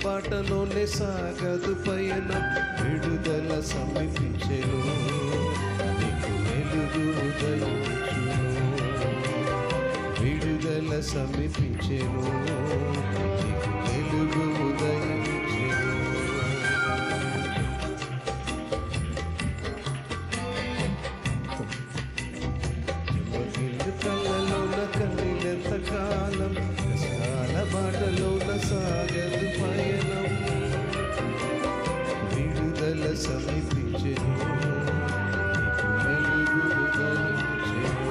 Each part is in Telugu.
బాటలోనే సాగదు పయనం, విడుదల సమీపించెను, నీకు వెలుగు ఉదయించును. విడుదల సమీపించెను, నీకు వెలుగు ఉదయించెను. కళ్ళలోన కన్నీలెంత కాలం, కష్టాల బాటలోన సాగదు పయనం, విడుదల సమీపించెను, నీకు వెలుగు ఉదయించెను.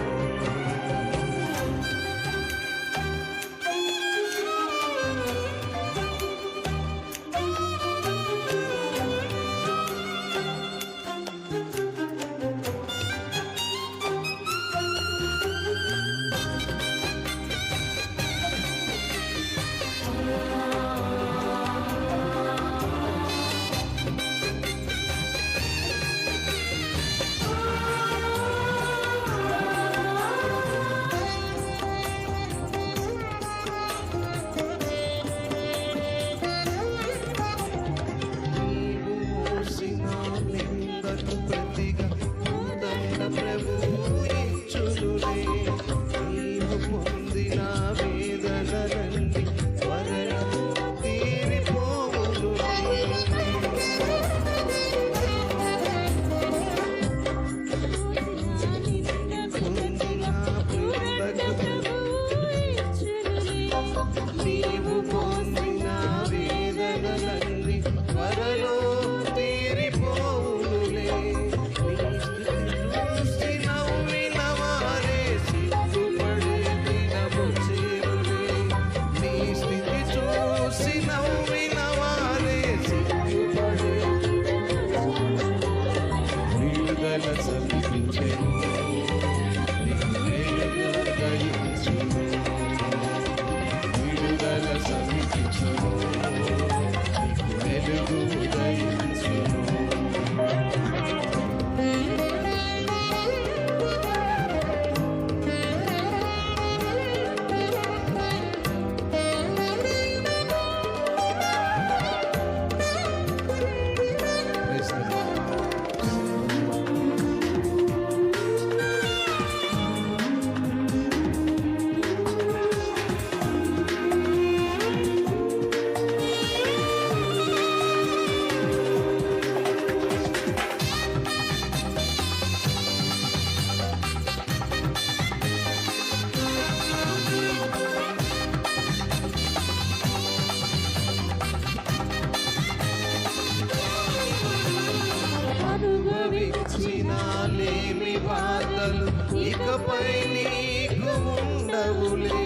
లేమి బాధలు ఇకపై నీకు ఉండవులే,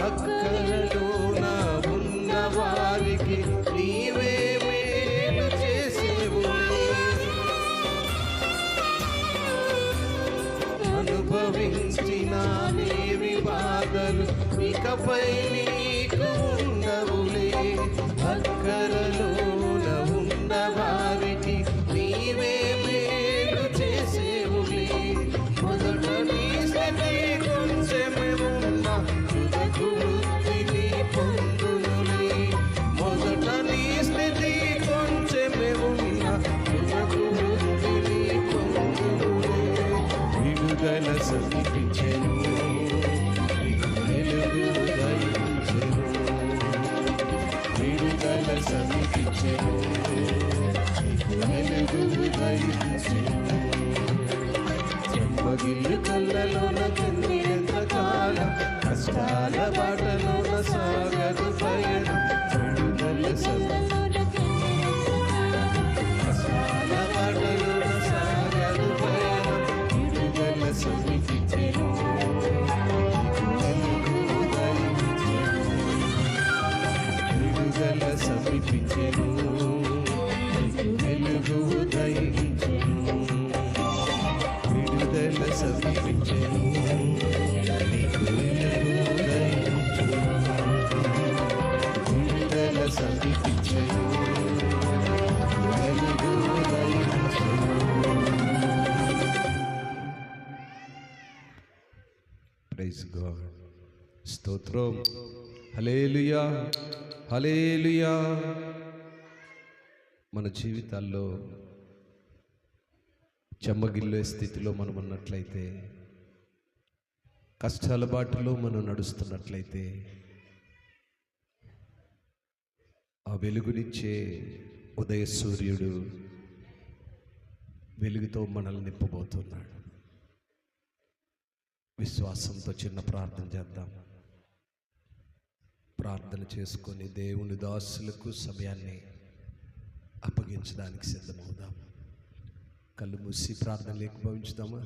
అక్కరలోన ఉన్న వారికి నీవే మేలు చేసేవులే. అనుభవించిన లేమి బాధలు ఇకపై నీకు ఉండవులే, అక్కరలోన ఉన్న వారికి నీవే మేలు చేసేవులే. మొదట నీ స్థితి కొంచెమేమున్నా తుదకు వృద్ధిని పొందునులే. మొదట నీ స్థితి కొంచెమేమున్నా తుదకు వృద్ధిని పొందునులే. విడుదల సమీపించెను, నీకు వెలుగు ఉదయించెను. విడుదల సమీపించెను, వెలుగు ఉదయించెను. చెమ్మగిల్లు కళ్ళలోన కన్నీరెంత కాలం, కష్టాల బాటలోన సాగదు పయనం, విడుదల కష్టాల బాటలోన సాగదు పయనం, విడుదల సమీపించెను, వెలుగు ఉదయించెను. విడుదల సమీపించెను, వెలుగు ఉదయించెను. విడుదల సమీపించెను, నీకు వెలుగు ఉదయించెను. విడుదల సమీపించెను, వెలుగు ఉదయించెను. ప్రైజ్ గాడ్, స్తోత్రం, హల్లెలూయా. హల్లెలూయా. మన జీవితాల్లో చెమ్మగిల్లే స్థితిలో మనం ఉన్నట్లయితే, కష్టాల బాటలో మనం నడుస్తున్నట్లయితే, ఆ వెలుగునిచ్చే ఉదయ సూర్యుడు వెలుగుతో మనల్ని నింపబోతున్నాడు. విశ్వాసంతో చిన్న ప్రార్థన చేద్దాం. ప్రార్థన చేసుకొని దేవుని దాసులకు సమయాన్ని అప్పగించడానికి సిద్ధమవుదాం. కళ్ళు మూసి ప్రార్థన లేకపోయించుదామా?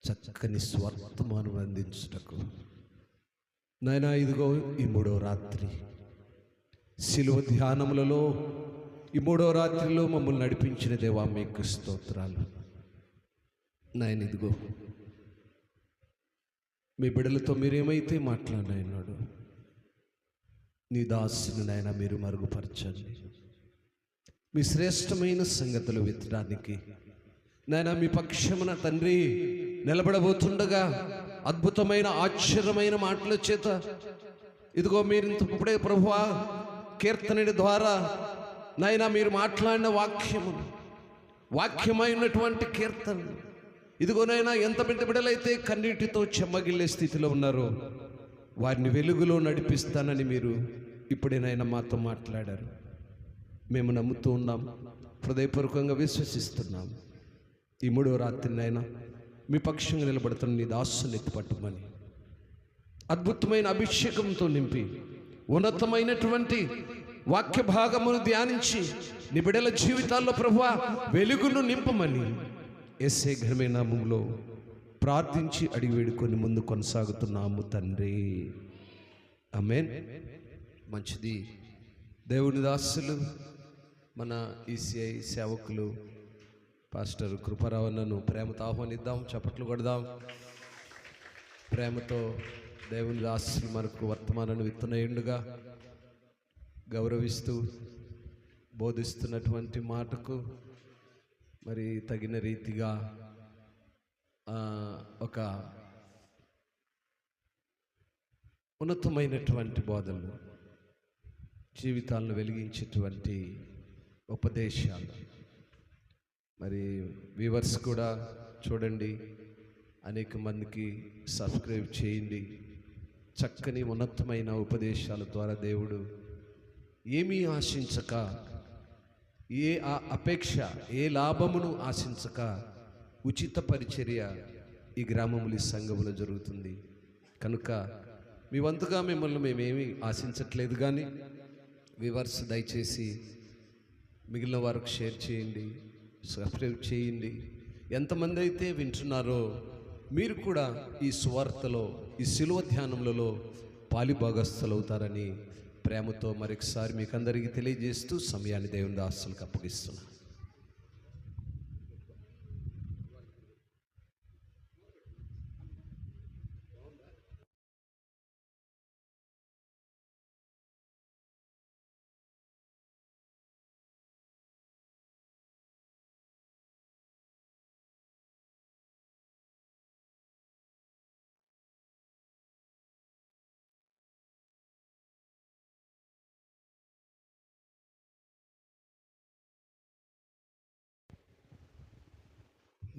చక్కని స్వర్తమానం అందించుటకు నాయనా, ఇదిగో ఈ 3వ రాత్రి శిలువ ధ్యానములలో ఈ 3వ రాత్రిలో మమ్మల్ని నడిపించిన దేవా మీకు స్తోత్రాలు. నాయన, ఇదిగో మీ బిడ్డలతో మీరేమైతే మాట్లాడినాడు, నీ దాసుని నాయన మీరు మరుగుపరచండి. మీ శ్రేష్టమైన సంగతులు విత్తడానికి నాయన మీ పక్షమున తండ్రి నిలబడబోతుండగా అద్భుతమైన ఆశ్చర్యమైన మాటల చేత ఇదిగో మీరు ఇప్పుడే ప్రభువా కీర్తన ద్వారా నాయన మీరు మాట్లాడిన వాక్యమైనటువంటి కీర్తన ఇదిగోనైనా ఎంత బిడ్డలైతే కన్నీటితో చెమ్మగిల్లే స్థితిలో ఉన్నారో వారిని వెలుగులో నడిపిస్తానని మీరు ఇప్పుడేనైనా మాతో మాట్లాడారు. మేము నమ్ముతూ ఉన్నాం, హృదయపూర్వకంగా విశ్వసిస్తున్నాం. ఈ 3వ రాత్రినైనా మీ పక్షంగా నిలబడుతున్న నీ దాసుని ఎత్తుపట్టుమని అద్భుతమైన అభిషేకంతో నింపి ఉన్నతమైనటువంటి వాక్య భాగమును ధ్యానించి నీ బిడ్డల జీవితాల్లో ప్రభువా వెలుగును నింపమని యేసే ఘనమైన నామములో ప్రార్థించి అడిగి వేడుకొని ముందు కొనసాగుతున్నాము తండ్రి. ఆమేన్. మంచిది. దేవుని దాసులు మన ఈసీఐ సేవకులు పాస్టర్ కృపారావు అన్నను ప్రేమతో ఆహ్వానిద్దాం. చప్పట్లు కొడదాం. ప్రేమతో దేవుని దాసులు మనకు వర్తమానాన్ని విత్తనయుండుగా గౌరవిస్తూ బోధిస్తున్నటువంటి మాటకు మరి తగిన రీతిగా ఒక ఉన్నతమైనటువంటి బోధనలు, జీవితాలను వెలిగించేటువంటి ఉపదేశాలు. మరి వ్యూవర్స్ కూడా చూడండి, అనేక మందికి సబ్స్క్రైబ్ చేయండి. చక్కని ఉన్నతమైన ఉపదేశాల ద్వారా దేవుడు ఏమీ ఆశించక, ఏ అపేక్ష, ఏ లాభమును ఆశించక ఉచిత పరిచర్య ఈ గ్రామములు, ఈ సంఘములో జరుగుతుంది. కనుక మీ వంతుగా మిమ్మల్ని మేమేమీ ఆశించట్లేదు, కానీ వ్యూవర్స్ దయచేసి మిగిలిన వారికి షేర్ చేయండి, సబ్స్క్రైబ్ చేయండి. ఎంతమంది అయితే వింటున్నారో మీరు కూడా ఈ సువార్తలో, ఈ శిలువ ధ్యానములలో పాలిభాగస్థులవుతారని ప్రేమతో మరొకసారి మీకు అందరికీ తెలియజేస్తూ సమయాన్ని దేవుని దాసులకు అప్పగిస్తున్నా.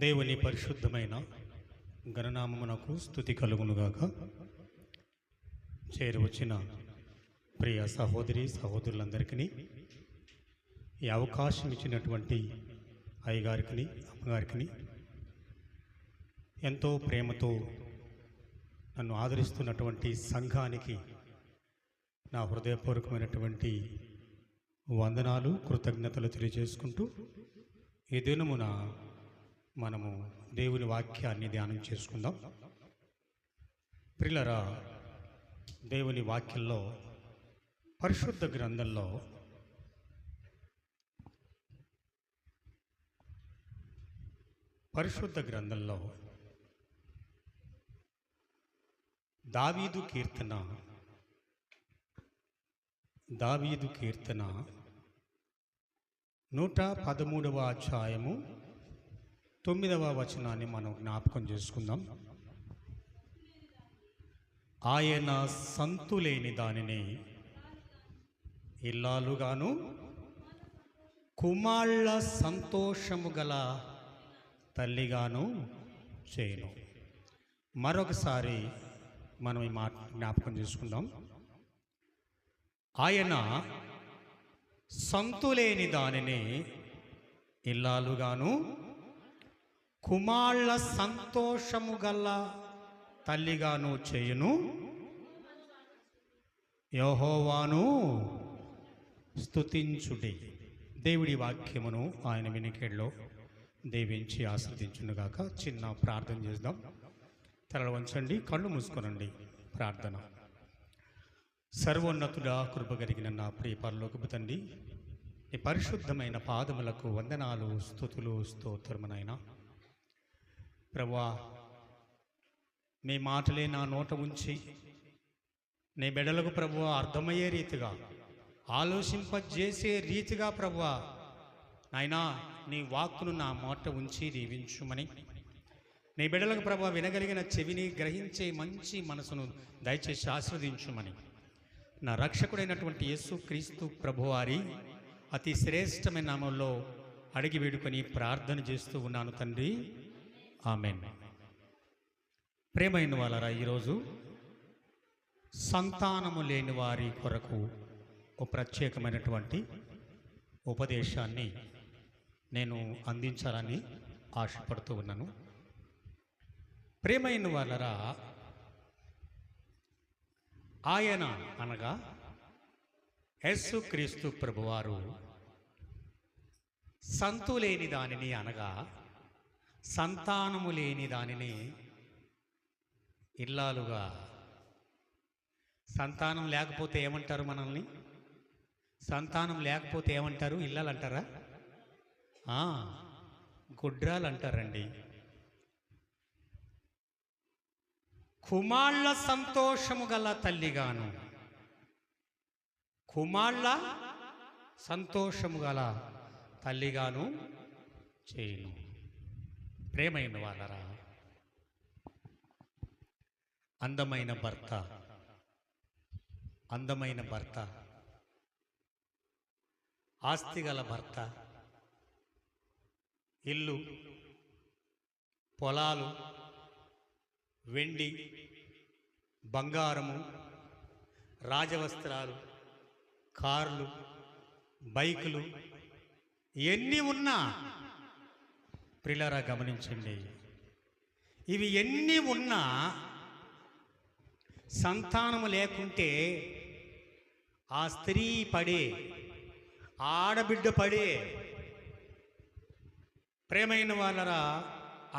దేవుని పరిశుద్ధమైన ఘననామమునకు స్తుతి కలుగునుగాక. చేరువచ్చిన ప్రియ సహోదరి సహోదరులందరికీ ఈ అవకాశం ఇచ్చినటువంటి అయ్యగారికి, అమ్మగారికి, ఎంతో ప్రేమతో నన్ను ఆదరిస్తున్నటువంటి సంఘానికి నా హృదయపూర్వకమైనటువంటి వందనాలు, కృతజ్ఞతలు తెలియజేసుకుంటూ ఈ దినమున మనము దేవుని వాక్యాన్ని ధ్యానం చేసుకుందాం. ప్రియులారా, దేవుని వాక్యంలో, పరిశుద్ధ గ్రంథంలో దావీదు కీర్తన 113వ అధ్యాయము 9వ వచనాన్ని మనం జ్ఞాపకం చేసుకుందాం. ఆయన సంతులేని దానిని ఇల్లాలుగాను కుమాళ్ళ సంతోషము గల తల్లిగాను చేయను. మరొకసారి మనం ఈ మాట జ్ఞాపకం చేసుకుందాం. ఆయన సంతులేని దానిని ఇల్లాలుగాను కుమాళ్ళ సంతోషము గల తల్లిగాను చేయును. యెహోవాను స్తుతించుడి. దేవుడి వాక్యమును ఆయన వినికిడిలో దీవించి ఆస్వాదించునుగాక. చిన్న ప్రార్థన చేద్దాం. తలలు వంచండి, కళ్ళు మూసుకొనండి. ప్రార్థన. సర్వోన్నతుడా, కృప కలిగిన నా ప్రియ పరలోకపు తండ్రి, నీ పరిశుద్ధమైన పాదములకు వందనాలు, స్తుతులు, స్తోత్రమునైనా ప్రభువా, మీ మాటలే నా నోట ఉంచి నీ బిడ్డలకు ప్రభువా అర్థమయ్యే రీతిగా, ఆలోచింపజేసే రీతిగా ప్రభువా నాయనా నీ వాక్కును నా మాట ఉంచి దీవించుమని, నీ బిడ్డలకు ప్రభువా వినగలిగిన చెవిని గ్రహించే మంచి మనసును దయచేసి ఆస్వాదించుమని నా రక్షకుడైనటువంటి యేసు క్రీస్తు ప్రభువారి అతి శ్రేష్టమైన నామంలో అడిగి వేడుకొని ప్రార్థన చేస్తూ ఉన్నాను తండ్రి. ఆమేన్. ప్రేమైన వాళ్ళరా, ఈరోజు సంతానము లేని వారి కొరకు ఒక ప్రత్యేకమైనటువంటి ఉపదేశాన్ని నేను అందించాలని ఆశపడుతూ ఉన్నాను. ప్రేమైన వాళ్ళరా, ఆయన అనగా యేసు క్రీస్తు ప్రభువారు సంతులేని దానిని అనగా సంతానము లేని దానిని ఇల్లాలుగా, సంతానం లేకపోతే ఏమంటారు మనల్ని? సంతానం లేకపోతే ఏమంటారు? ఇల్లాలు అంటారా? గుడ్రాలు అంటారండి. కుమాళ్ళ సంతోషము గల తల్లిగాను, కుమాళ్ళ సంతోషము గల తల్లిగాను చేయును. ప్రేమైన వాళ్ళరా, అందమైన భర్త, అందమైన భర్త, ఆస్తిగల భర్త, ఇల్లు, పొలాలు, వెండి, బంగారము, రాజవస్త్రాలు, కార్లు, బైకులు ఎన్ని ఉన్నా ప్రియులారా గమనించండి, ఇవి ఎన్ని ఉన్నా సంతానము లేకుంటే ఆ స్త్రీ పడే, ఆడబిడ్డ పడే ప్రేమైన వాళ్ళరా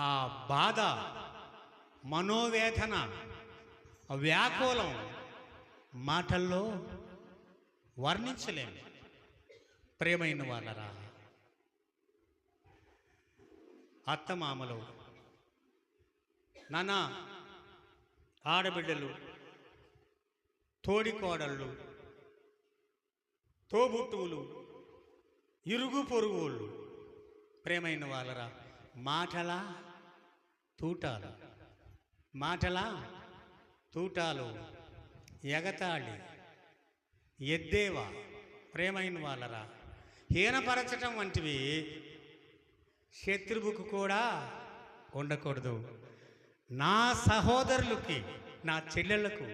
ఆ బాధ, మనోవేదన, వ్యాకులం మాటల్లో వర్ణించలేము. ప్రేమైన వాళ్ళరా, అత్తమామలు, నాన్న, ఆడబిడ్డలు, తోడికోడళ్ళు, తోబుట్టువులు, ఇరుగు పొరుగుళ్ళు, ప్రేమైన వాళ్ళరా మాటల తూటాలు, మాటల తూటాలు, ఎగతాళి, ఎద్దేవా, ప్రేమైన వాళ్ళరా హీనపరచటం వంటివి శత్రువుకు కూడా ఉండకూడదు. నా సహోదరులకి, నా చెల్లెళ్లకు,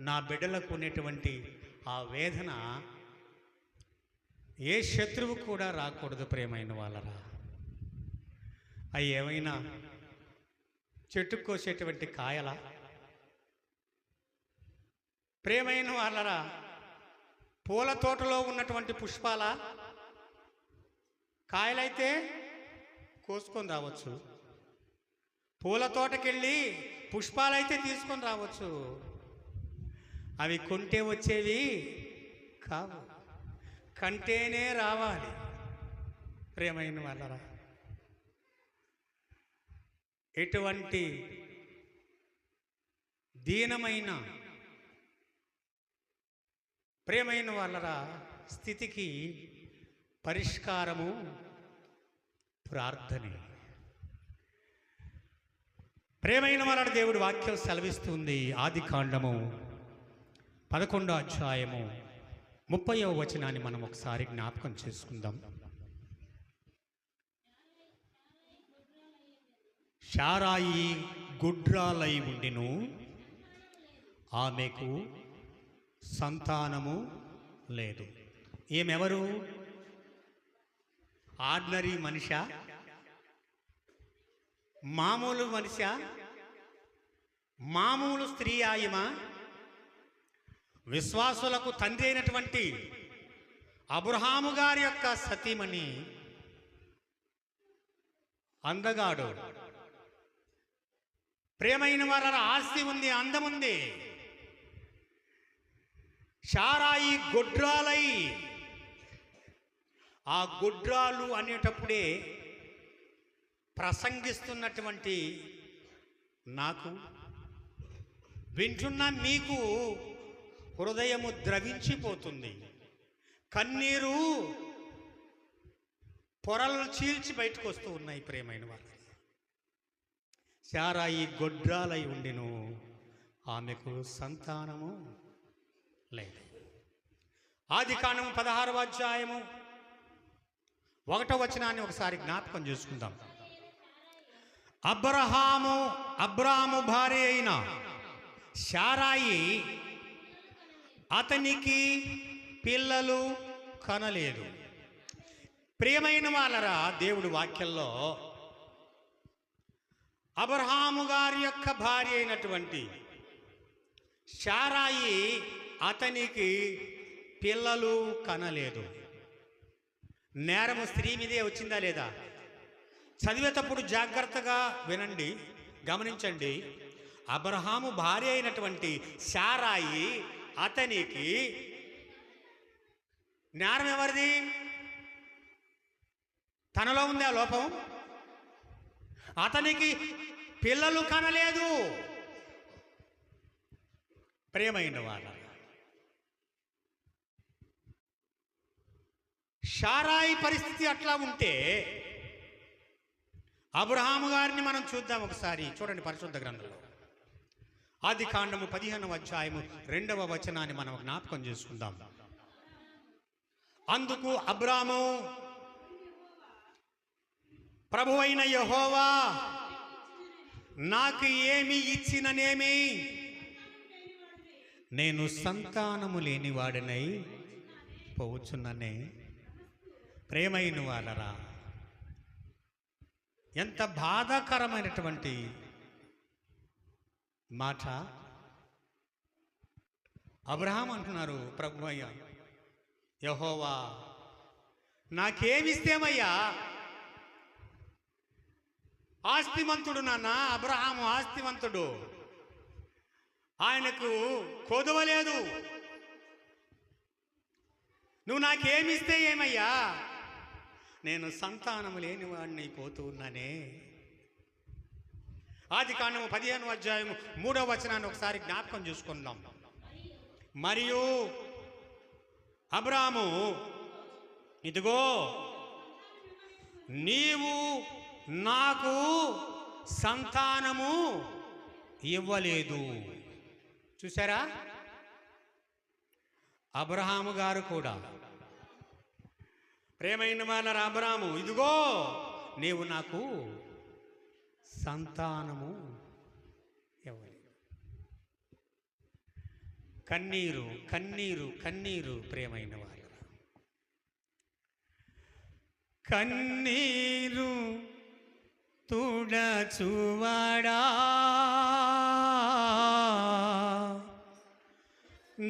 నా బిడ్డలకు ఉన్నటువంటి ఆ వేదన ఏ శత్రువు కూడా రాకూడదు. ప్రేమైన వాళ్ళరా, అవి ఏమైనా చెట్టుకు కోసేటువంటి కాయలా? ప్రేమైన వాళ్ళరా, పూల తోటలో ఉన్నటువంటి పుష్పాల కాయలైతే కోసుకొని రావచ్చు, పూల తోటకెళ్ళి పుష్పాలైతే తీసుకొని రావచ్చు, అవి కొంటే వచ్చేవి కావు, కంటేనే రావాలి. ప్రేమైన వాళ్ళరా, ఎటువంటి దీనమైన ప్రేమైన వాళ్ళరా స్థితికి పరిష్కారము ప్రార్థనే. ప్రేమైన వాళ్ళ దేవుడి వాక్యం సెలవిస్తుంది. ఆదికాండము 11వ అధ్యాయము 30వ వచనాన్ని మనం ఒకసారి జ్ఞాపకం చేసుకుందాం. శారాయి గుడ్రాలై ఉండిను, ఆమెకు సంతానము లేదు. ఈమెవరు? ఆర్డినరీ మనిషా? మామూలు మనిషా? మామూలు స్త్రీ ఆయమా? విశ్వాసులకు తండ్రి అయినటువంటి అబ్రహాము గారి యొక్క సతీమణి, అందగాడు. ప్రేమైన వార ఆస్తి ఉంది, అందముంది. శారాయి గొడ్రాలై. ఆ గొడ్రాలు అనేటప్పుడే ప్రసంగిస్తున్నటువంటి నాకు, వింటున్న మీకు హృదయము ద్రవించిపోతుంది. కన్నీరు పొరలు చీల్చి బయటకు వస్తూ ఉన్నాయి. ప్రేమైన వాళ్ళు, శారాయి గొడ్రాలై ఉండిను, ఆమెకు సంతానము లేదు. ఆదికాండము 16వ అధ్యాయము 1వ వచనాన్ని ఒకసారి జ్ఞాపకం చేసుకుందాం. అబ్రాము భార్య అయిన శారాయి అతనికి పిల్లలు కనలేదు. ప్రియమైన వాళ్ళరా, దేవుడి వాక్యంలో అబ్రహాము గారి యొక్క భార్య అయినటువంటి శారాయి అతనికి పిల్లలు కనలేదు. నేరము స్త్రీ మీదే వచ్చిందా లేదా? చదివేటప్పుడు జాగ్రత్తగా వినండి, గమనించండి. అబ్రహాము భార్య అయినటువంటి శారాయి అతనికి, నేరం ఎవరిది? తనలో ఉంది ఆ లోపం. అతనికి పిల్లలు కనలేదు. ప్రియమైన వాళ్ళ, శారాయి పరిస్థితి అట్లా ఉంటే అబ్రహాము గారిని మనం చూద్దాం ఒకసారి. చూడండి పరిశుద్ధ గ్రంథంలో ఆదికాండము 15వ అధ్యాయము 2వ వచనాన్ని మనం జ్ఞాపకం చేసుకుందాం. అందుకు అబ్రాము, ప్రభువైన యెహోవా నాకు ఏమి ఇచ్చిననేమి, నేను సంతానము లేనివాడనై పోవచ్చున్ననే. ప్రేమైన వాళ్ళరా, ఎంత బాధాకరమైనటువంటి మాట. అబ్రహాం అంటున్నారు, ప్రభువయ్య యెహోవా నాకేమిస్తేమయ్యా? ఆస్తిమంతుడు నాన్న అబ్రహాము, ఆస్తివంతుడు. ఆయనకు కొదవలేదు. నువ్వు నాకేమిస్తే ఏమయ్యా? నేను సంతానము లేనివాడిని పోతూ ఉన్నానే. ఆదికాండము 15వ అధ్యాయము 3వ వచనాన్ని ఒకసారి జ్ఞాపకం చేసుకుందాం. మరియు అబ్రాము, ఇదిగో నీవు నాకు సంతానము ఇవ్వలేదు. చూసారా? అబ్రహాము గారు కూడా, ప్రేమైన వాళ్ళ అబ్రాము, ఇదిగో నీవు నాకు సంతానము ఇవ్వలేదు. కన్నీరు కన్నీరు కన్నీరు. ప్రేమైన వాళ్ళ, కన్నీరు తుడచువాడా,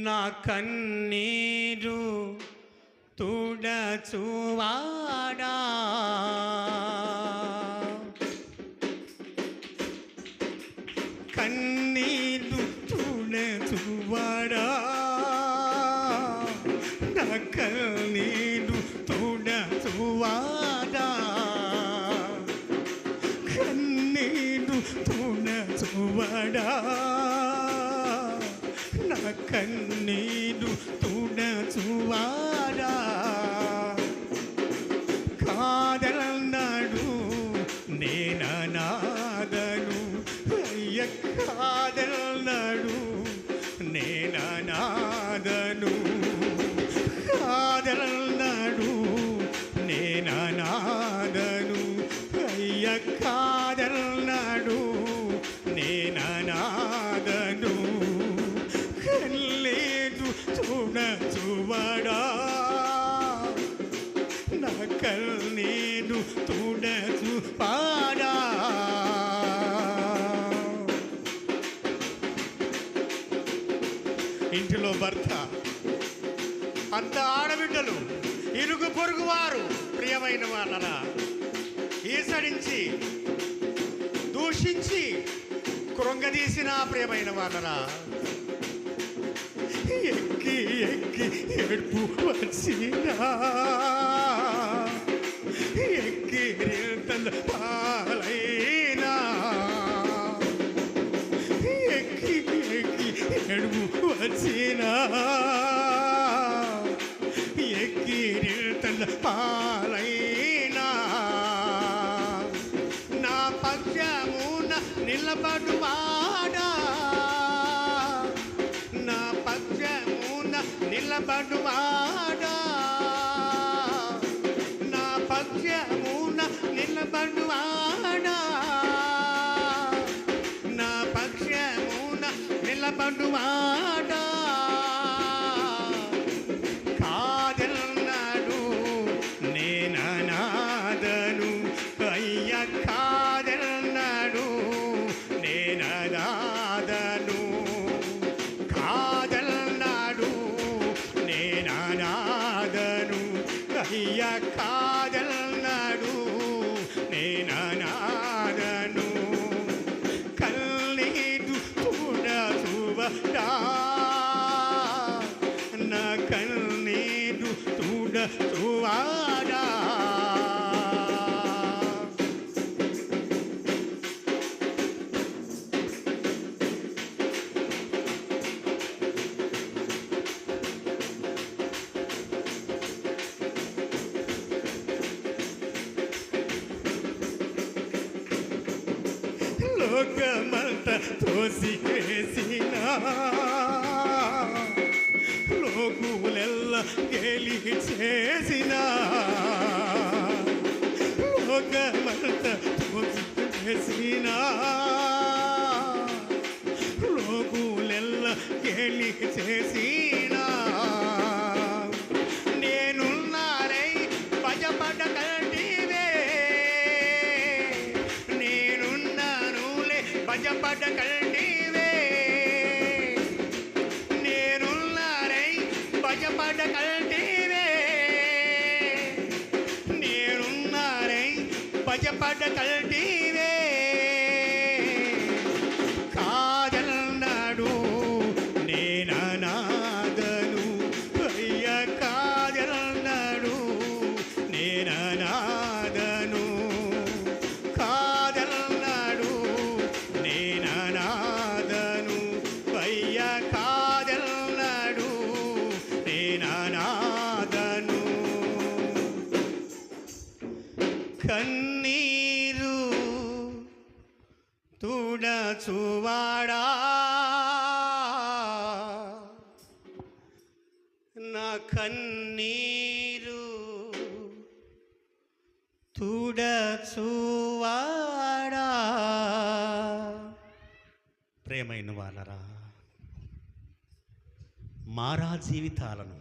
నా కన్నీరు తుడచువాడా, కన్నీరు తుడచువాడా, నా కన్నీరు తుడచువాడా, కన్నీరు తుడచువాడా, నా కన్నీరు తుడచువాడా. కాదన్నాడు నేననాదను, అయ్య కాదన్నాడు నేననాదను, తుడచువాడా, నా కన్నీరు తుడచువాడా. ఇంటిలో భర్త, అంత ఆడబిడ్డలు, ఇరుగు పొరుగు వారు ప్రియమైన వాళ్ళరా ఈసడించి దూషించి కృంగదీసిన ప్రియమైన వాళ్ళరా, ఎక్కి ఎక్కి ఏడుపు వచ్చినా, ఎక్కి రేతల పాలైనా, ఎక్కి ఎక్కి ఏడుపు వచ్చినా, ఎక్కి రేతల పాలైనా, నా పక్షమున నిలబడువాడా, నా పక్షమున నిలబడువాడా, నా పక్షమున నిలబడువాడా, నా పక్షమున నిలబడువాడా. కాదన్నాడు నేననాదను, అయ్య కాదన్నాడు నేననాదను, కాదన్నాడు నేననాదను, అయ్య కాదన్నాడు నేననాదను. కన్నీరు తుడచువాడా, నా కన్నీరు తుడచువాడా. లోకమంతా తోసివేసినా, లోకులెల్ల గేలి చేసినా, లోకమంతా తోసివేసినా, లోకులెల్ల గేలి చేసినా, నేనున్నారై భయపడకండివే, నేనున్నానులే భయపడకండివే, నేనున్నారై భయపడకండివే, నేనున్నారై భయపడకండివే. కాదన్నాడు నేననాదను, అయ్య కాదన్నాడు నేననాదను, కాదన్నాడు నేననాదను, అయ్య కాదన్నాడు నేననాదను. కన్నీరు తుడచువాడా, నా కన్నీరు తుడచువాడా. ప్రేమైన వాళ్ళరా, మారా జీవితాలను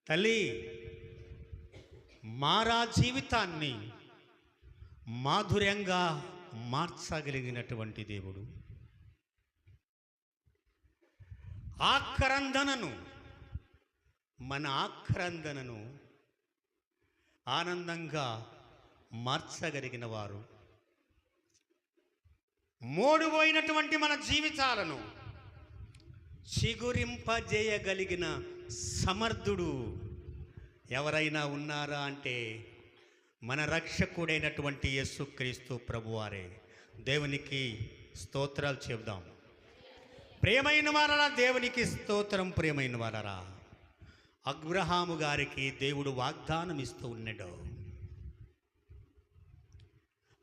తల్లి, మారా జీవితాన్ని మాధుర్యంగా మార్చగలిగినటువంటి దేవుడు, ఆక్రందనను, మన ఆక్రందనను ఆనందంగా మార్చగలిగిన వారు, మోడుపోయినటువంటి మన జీవితాలను చిగురింపజేయగలిగిన సమర్థుడు ఎవరైనా ఉన్నారా అంటే మన రక్షకుడైనటువంటి యేసుక్రీస్తు ప్రభువారే. దేవునికి స్తోత్రాలు చెబుదాం. ప్రియమైన వారరా, దేవునికి స్తోత్రం. ప్రియమైన వారరా, అబ్రహాము గారికి దేవుడు వాగ్దానం ఇస్తూ ఉన్నాడు.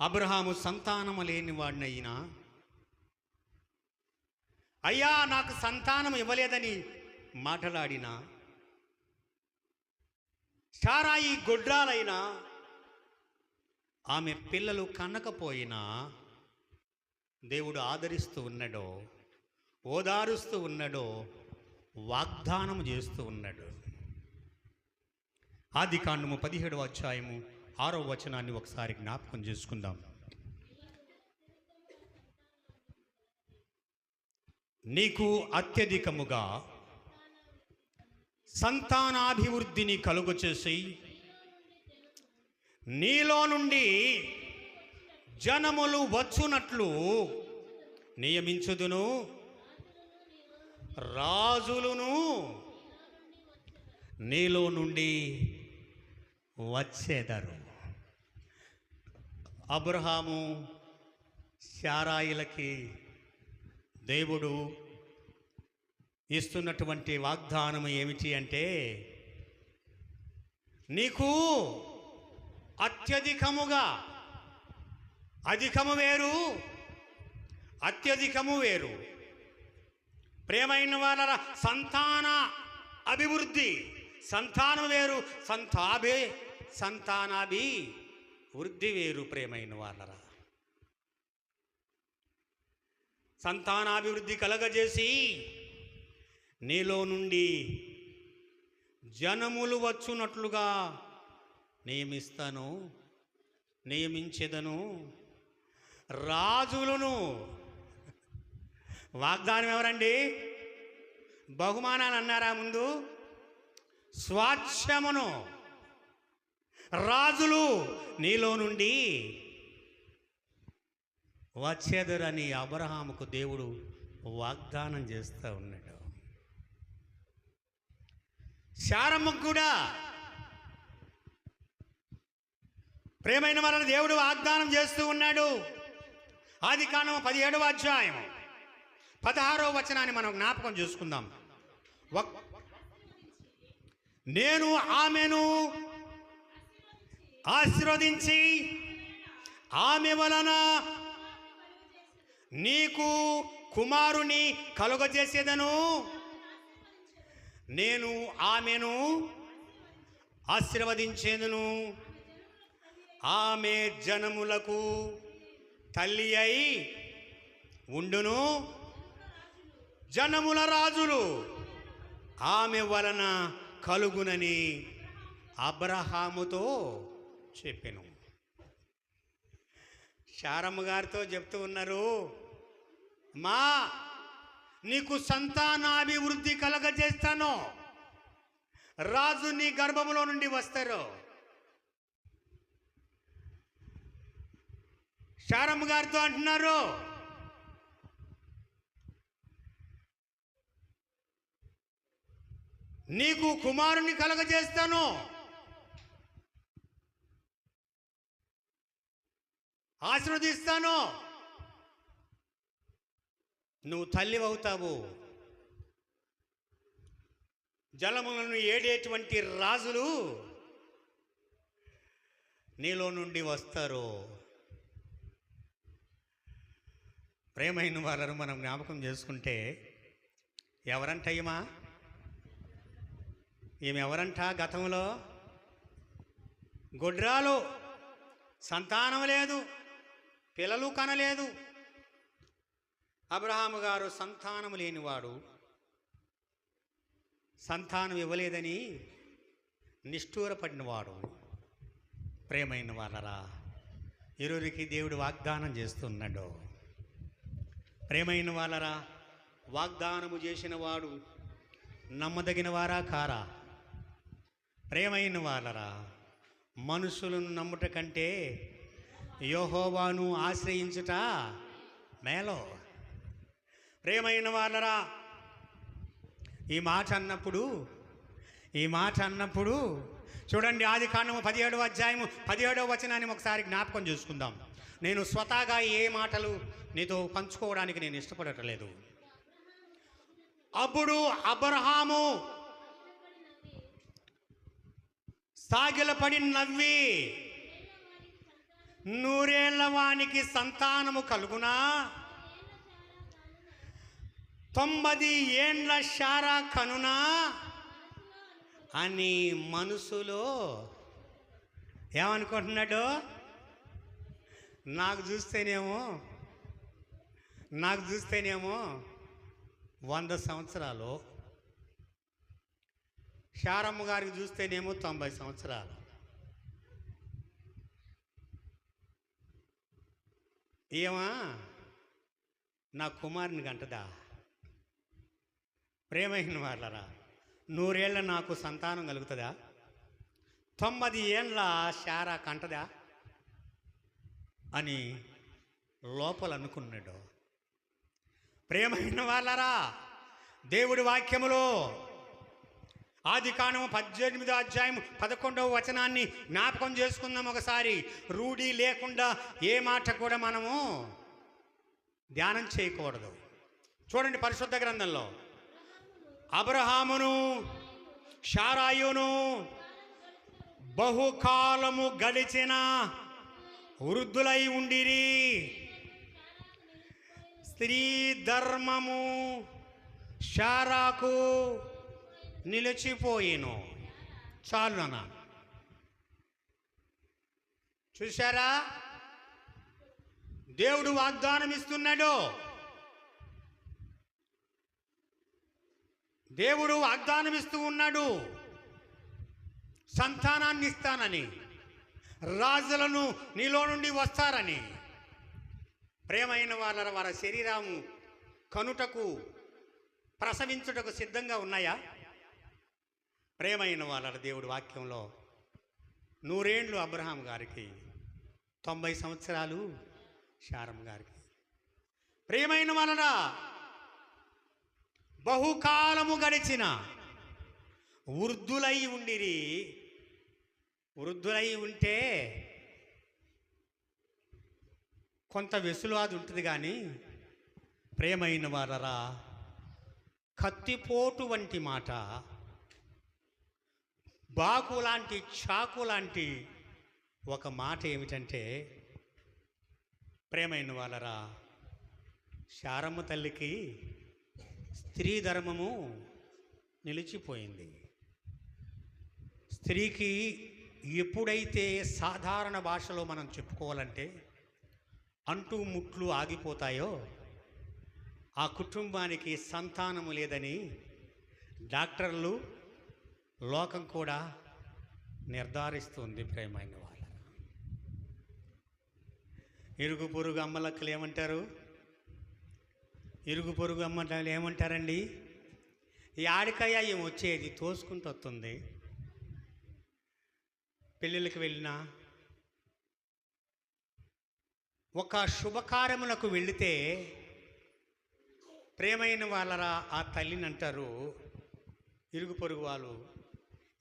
అబ్రహాము సంతానము లేని వాడినైనా, అయ్యా నాకు సంతానం ఇవ్వలేదని మాట్లాడినా, సారాయి గొడ్రాలైనా, ఆమె పిల్లలు కనకపోయినా దేవుడు ఆదరిస్తూ ఉన్నాడో, ఓదారుస్తూ ఉన్నాడో, వాగ్దానం చేస్తూ ఉన్నాడు. ఆదికాండము 17వ అధ్యాయము 6వ వచనాన్ని ఒకసారి జ్ఞాపకం చేసుకుందాం. నీకు అత్యధికముగా సంతానాభివృద్ధిని కలుగు చేసి నీలో నుండి జనములు వచ్చునట్లు నియమించుదును, రాజులను నీలో నుండి వచ్చేదరు. అబ్రహాము శారాయిలకి దేవుడు ఇస్తున్నటువంటి వాగ్దానం ఏమిటి అంటే, నీకు అత్యధికముగా, అధికము వేరు అత్యధికము వేరు, ప్రేమైన వాళ్ళ సంతాన అభివృద్ధి, సంతానం వేరు సంతానాభి వృద్ధి వేరు. ప్రేమైన వాళ్ళరా, సంతానాభివృద్ధి కలగజేసి నీలో నుండి జనములు వచ్చునట్లుగా నియమించెదను, రాజులను. వాగ్దానం ఎవరండి? బహుమానాలు అన్నారా ముందు? స్వాస్థ్యమును. రాజులు నీలో నుండి వచ్చేదరని అబ్రహాముకు దేవుడు వాగ్దానం చేస్తూ ఉన్నాడు. శారమ్మకు కూడా ప్రేమైన వాళ్ళని దేవుడు వాగ్దానం చేస్తూ ఉన్నాడు. ఆదికాండం 17వ అధ్యాయం 16వ వచనాన్ని మనం జ్ఞాపకం చేసుకుందాం. నేను ఆమెను ఆశీర్వదించి ఆమె వలన నీకు కుమారుని కలుగజేసేదను. నేను ఆమెను ఆశీర్వదించేదను, ఆమె జనములకు తల్లి అయి ఉండును, జనముల రాజులు ఆమె వలన కలుగునని అబ్రహాముతో చెప్పెను. శారమ్మ గారితో చెప్తూ ఉన్నారు, మా నీకు సంతానాభివృద్ధి కలగజేస్తాను, రాజు నీ గర్భములో నుండి వస్తారు. శారమ్మ గారితో అంటున్నారు, నీకు కుమారుని కలగజేస్తాను, ఆశీర్వదిస్తాను, నువ్వు తల్లి అవుతావు, జలములను ఏడేటువంటి రాజులు నీలో నుండి వస్తారు. ప్రేమైన వాళ్ళను మనం జ్ఞాపకం చేసుకుంటే, ఎవరంట ఈమె ఎవరంట? గతంలో గొడ్రాలు, సంతానం లేదు, పిల్లలు కనలేదు. అబ్రహాము గారు సంతానం లేనివాడు, సంతానం ఇవ్వలేదని నిష్ఠూరపడినవాడు. ప్రేమైన వాళ్ళరా, ఇరువురికి దేవుడు వాగ్దానం చేస్తున్నాడు. ప్రేమైన వాళ్ళరా, వాగ్దానము చేసిన వాడు నమ్మదగిన వారా కారా? ప్రేమైన వాళ్ళరా, మనుషులను నమ్ముట కంటే యెహోవాను ఆశ్రయించుట మేలో. ప్రేమైన వాళ్ళరా, ఈ మాట అన్నప్పుడు చూడండి, ఆదికాండము 17వ అధ్యాయము 17వ వచనాన్ని ఒకసారి జ్ఞాపకం చేసుకుందాం. నేను స్వతహాగా ఏ మాటలు నీతో పంచుకోవడానికి నేను ఇష్టపడటలేదు. అప్పుడు అబ్రహాము సాగిలపడి నవ్వి, 100 ఏళ్ల వానికి సంతానము కలుగునా, 90 ఏండ్ల శారా కనునా అని మనసులో ఏమనుకుంటున్నాడు? నాకు చూస్తేనేమో 100 సంవత్సరాలు, శారమ్మ గారికి చూస్తేనేమో 90 సంవత్సరాలు. ఏమా నా కుమారుని గంటదా? ప్రేమైన వాళ్ళరా, 100 ఏళ్ళ నాకు సంతానం కలుగుతుందా? 90 ఏళ్ళ శారా కంటదా అని లోపల అనుకున్నాడు. ప్రేమైన వాళ్ళరా, దేవుడి వాక్యములో ఆదికాండము 18వ అధ్యాయం 11వ వచనాన్ని జ్ఞాపకం చేసుకుందాం ఒకసారి. రూఢి లేకుండా ఏ మాట కూడా మనము ధ్యానం చేయకూడదు. చూడండి పరిశుద్ధ గ్రంథంలో, అబ్రహామును శారాయును బహుకాలము గడిచిన వృద్ధులై ఉండిరి. స్త్రీ ధర్మము శారాకు నిలిచిపోయేను. చాలు అన్న. చూశారా, దేవుడు వాగ్దానం ఇస్తున్నాడు. దేవుడు వాగ్దానం ఇస్తూ ఉన్నాడు, సంతానాన్ని ఇస్తానని, రాజులను నీలో నుండి వస్తారని. ప్రేమైన వాళ్ళ వారి శరీరము కనుటకు ప్రసవించుటకు సిద్ధంగా ఉన్నాయా? ప్రేమైన వాళ్ళ దేవుడి వాక్యంలో 100 ఏళ్ళు అబ్రహాం గారికి, 90 సంవత్సరాలు శారమ్మ గారికి. ప్రేమైన వాళ్ళ బహుకాలము గడిచిన వృద్ధులై ఉండిరి. వృద్ధులై ఉంటే కొంత వెసులాది ఉంటుంది, కానీ ప్రేమైన వాళ్ళరా, కత్తిపోటు వంటి మాట, బాకు లాంటి, చాకు లాంటి ఒక మాట ఏమిటంటే, ప్రేమైన వాళ్ళరా, శారమ్మ తల్లికి స్త్రీ ధర్మము నిలిచిపోయింది. స్త్రీకి ఎప్పుడైతే సాధారణ భాషలో మనం చెప్పుకోవాలంటే అంటూ ముట్లు ఆగిపోతాయో, ఆ కుటుంబానికి సంతానము లేదని డాక్టర్లు, లోకం కూడా నిర్ధారిస్తుంది. ప్రేమైన వాళ్ళ ఇరుగు పొరుగు అమ్మలక్కలు ఏమంటారు? ఇరుగు పొరుగు అమ్మలు ఏమంటారండి? ఈ ఆడికాయ ఏం వచ్చేది తోసుకుంటూ వస్తుంది. పెళ్ళిళ్ళకి వెళ్ళినా, ఒక శుభకార్యములకు వెళితే ప్రేమైన వాళ్ళరా, ఆ తల్లిని అంటారు ఇరుగు పొరుగు వాళ్ళు,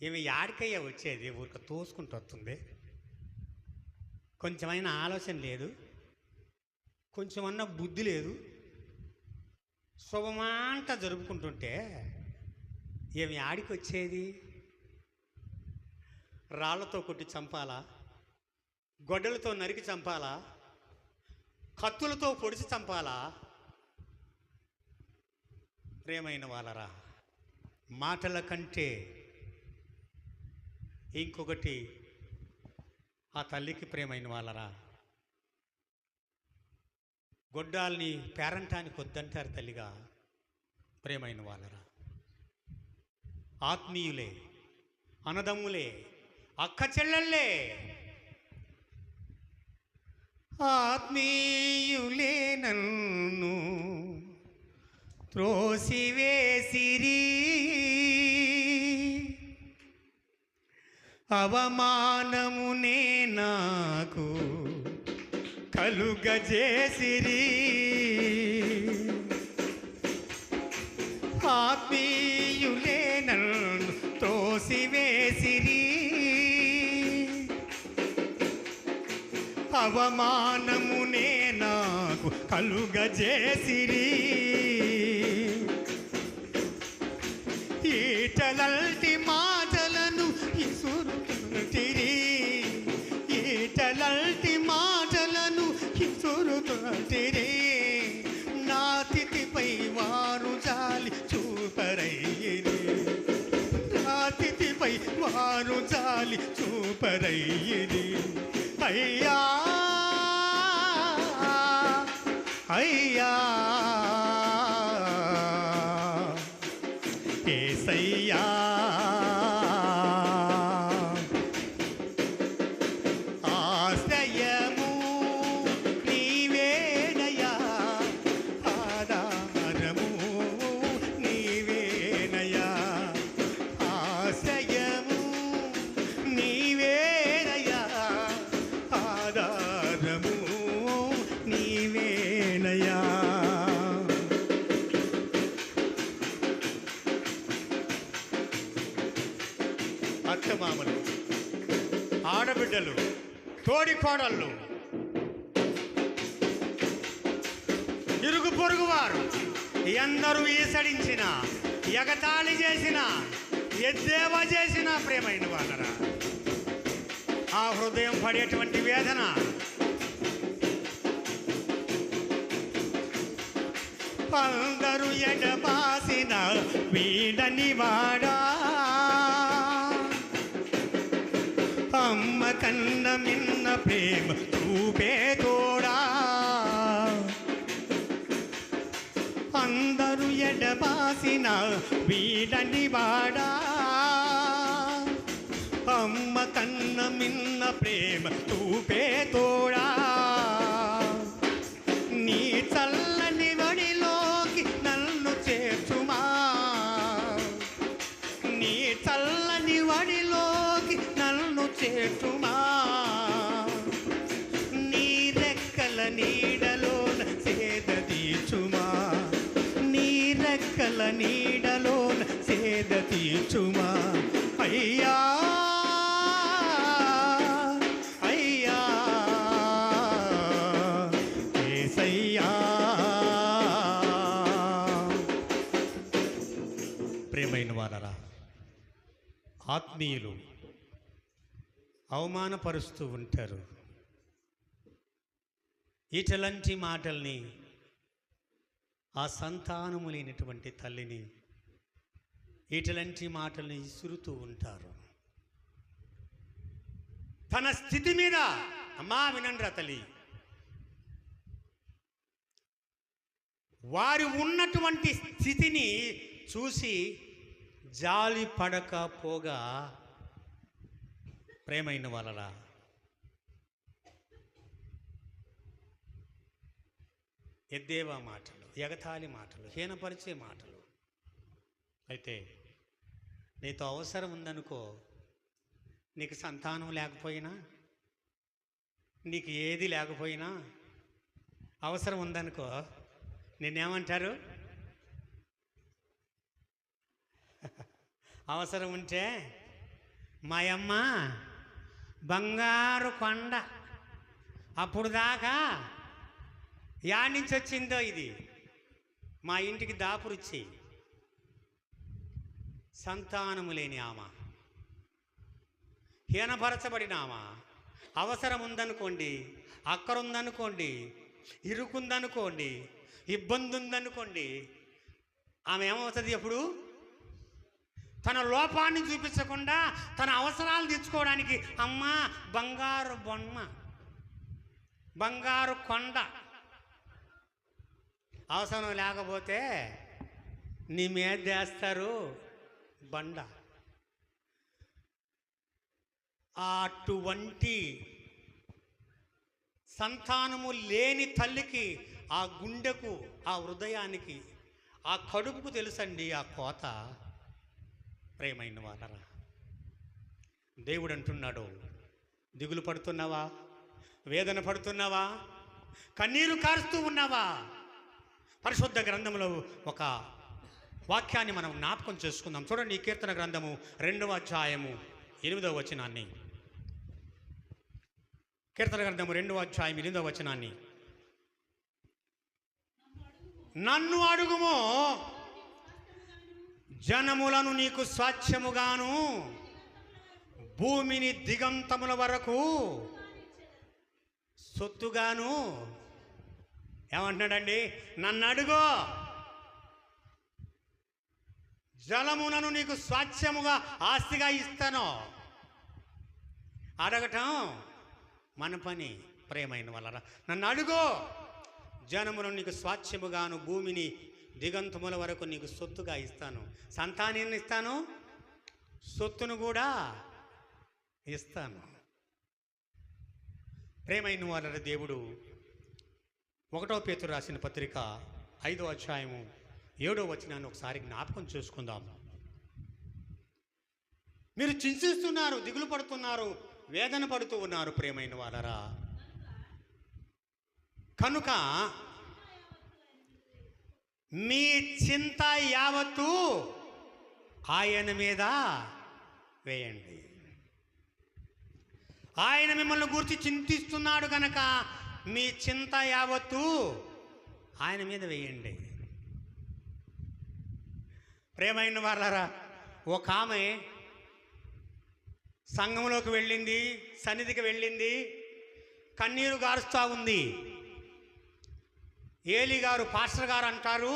ఏమి యాడికయ్య వచ్చేది, ఊరికి తోసుకుంటూ వస్తుంది, కొంచెమైనా ఆలోచన లేదు, కొంచెమన్నా బుద్ధి లేదు, శుభమంట జరుపుకుంటుంటే ఏమి ఆడికి వచ్చేది? రాళ్లతో కొట్టి చంపాలా? గొడ్డలతో నరికి చంపాలా? కత్తులతో పొడిచి చంపాలా? ప్రేమైన వాళ్ళరా, మాటల కంటే ఇంకొకటి ఆ తల్లికి ప్రేమైన వాళ్ళరా, గొడ్డాల్ని పేరంటానికి వద్దంటారు తల్లిగా. ప్రేమైన వాళ్ళరా, ఆత్మీయులే, అన్నదమ్ములే, అక్క చెల్లెళ్ళే, ఆత్మీయులే నన్ను త్రోసివేసిరి, అవమానమునే నాకు కలుగజేసిరి, ఆత్మీయులే నన్ను త్రోసివేసిరి, అవమానమునే నాకు కలుగజేసిరి, ఈటలంటి మాటలను ఇసురుతుంటిరి, ఈటలంటి మాటలను ఇసురుతుంటిరి, నా తిథిపై వారు జాలి చూపరయ్యిరి, నా తిథిపై వారు జాలి చూపరయ్యిరి. అయ్యా అయ్యా యేసయ్యా అత్తమామలు, ఆడబిడ్డలు, తోడి కోడళ్ళు, ఇరుగు పొరుగు వారు ఎందరూ ఈసడించిన, ఎగతాళి చేసిన, ఎద్దేవా చేసిన ప్రేమైన వాళ్ళరా, ఆ హృదయం పడేటువంటి వేదన అందరూ ఎడబాసిన వీడని వాడా, అమ్మ కన్న మిన్న ప్రేమ చూపే తోడా, అందరూ ఎడబాసిన వీడని వాడా, అమ్మ కన్న మిన్న ప్రేమ చూపే తోడా, నీ చల్లని వడిలోకి నన్ను చేర్చుమా, నీ చల్లని వడిలోకి నన్ను చేర్చుమా, నీ రెక్కల నీడలోన సేద తీర్చుమా, నీ రెక్కల నీడలోన సేద తీర్చుమా అయ్యా, అయ్యా యేసయ్యా. ప్రియమైన వారరా, ఆత్మీయులు అవమానపరుస్తూ ఉంటారు. ఇట్లాంటి మాటల్ని ఆ సంతానము లేనటువంటి తల్లిని ఇట్లాంటి మాటల్ని ఇసురుతూ ఉంటారు. తన స్థితి మీద అమ్మా వినండ్రా తల్లి, వారు ఉన్నటువంటి స్థితిని చూసి జాలి పడకపోగా ప్రేమైన వాళ్ళరా, ఎద్దేవా మాటలు, ఎగతాళి మాటలు, హీనపరిచే మాటలు. అయితే నీతో అవసరం ఉందనుకో, నీకు సంతానం లేకపోయినా, నీకు ఏది లేకపోయినా అవసరం ఉందనుకో, నిన్నేమంటారు? అవసరం ఉంటే మా అమ్మ బంగారు కొండ, అప్పుడు దాకా యాడ్ నుంచి వచ్చిందో ఇది, మా ఇంటికి దాపురిచ్చి. సంతానము లేని ఆమె, హీనపరచబడిన ఆమె, అవసరం ఉందనుకోండి, అక్కరుందనుకోండి, ఇరుకుందనుకోండి, ఇబ్బంది ఉందనుకోండి, ఆమె ఏమవుతుంది? ఎప్పుడు తన లోపాన్ని చూపించకుండా తన అవసరాలు తీర్చుకోవడానికి అమ్మ బంగారు బొమ్మ, బంగారు కొండ. అవసరం లేకపోతే నీ మీద వేస్తారు బండ. అటువంటి సంతానము లేని తల్లికి, ఆ గుండెకు, ఆ హృదయానికి, ఆ కడుపుకు తెలుసండి ఆ కోత. ప్రేమైన వాళ్ళరా, దేవుడు అంటున్నాడు, దిగులు పడుతున్నావా? వేదన పడుతున్నావా? కన్నీరు కారుస్తూ ఉన్నావా? పరిశుద్ధ గ్రంథంలో ఒక వాక్యాన్ని మనం జ్ఞాపకం చేసుకుందాం. చూడండి, ఈ కీర్తన గ్రంథము 2వ అధ్యాయము 8వ వచనాన్ని. కీర్తన గ్రంథము 2వ అధ్యాయం 8వ వచనాన్ని. నన్ను అడుగుమో, జనములను నీకు స్వాస్థ్యముగాను, భూమిని దిగంతముల వరకు సొత్తుగాను. ఏమంటున్నాడండి? నన్ను అడుగో, జలములను నీకు స్వాస్థ్యముగా, ఆస్తిగా ఇస్తాను. అడగటం మన పని. ప్రేమైన వాళ్ళరా, నన్ను అడుగో, జనములను నీకు స్వాస్థ్యముగాను, భూమిని దిగంతముల వరకు నీకు సొత్తుగా ఇస్తాను. సంతానాన్ని ఇస్తాను, సొత్తును కూడా ఇస్తాను. ప్రేమైన వాళ్ళ దేవుడు 1వ పేతురు రాసిన పత్రిక 5వ అధ్యాయము 7వ వచనాన్ని ఒకసారి జ్ఞాపకం చేసుకుందాం. మీరు చింతిస్తున్నారు, దిగులు పడుతున్నారు, వేదన పడుతూ ఉన్నారు ప్రేమైన వాళ్ళరా. కనుక మీ చింత యావత్తు ఆయన మీద వేయండి. ఆయన మిమ్మల్ని గురించి చింతిస్తున్నాడు కనుక మీ చింత యావత్తు ఆయన మీద వేయండి. ప్రేమైన వాళ్ళారా, ఒక ఆమె సంఘంలోకి వెళ్ళింది, సన్నిధికి వెళ్ళింది, కన్నీరు గారుస్తూ ఉంది. ఏలి గారు, పాస్టర్ గారు అంటారు,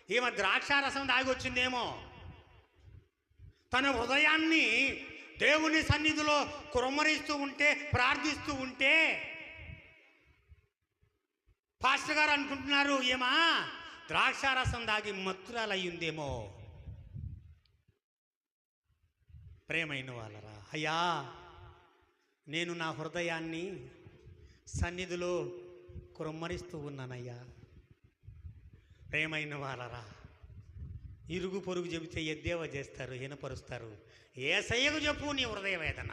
ఈమె ద్రాక్షారసం దాగి వచ్చిందేమో. తన హృదయాన్ని దేవుని సన్నిధిలో కుమ్మరిస్తూ ఉంటే, ప్రార్థిస్తూ ఉంటే పాస్టర్ గారు అనుకుంటున్నారు, ఏమా ద్రాక్షారసం దాగి మత్తురాలయ్యిందేమో. ప్రేమైన వాళ్ళరా, అయ్యా నేను నా హృదయాన్ని సన్నిధిలో కుమ్మరిస్తూ ఉన్నానయ్యా. ప్రేమైన వాళ్ళరా, ఇరుగు పొరుగు చెబితే ఎద్దేవా చేస్తారు, హీనపరుస్తారు. యేసయ్యకు చెప్పు నీ హృదయ వేదన.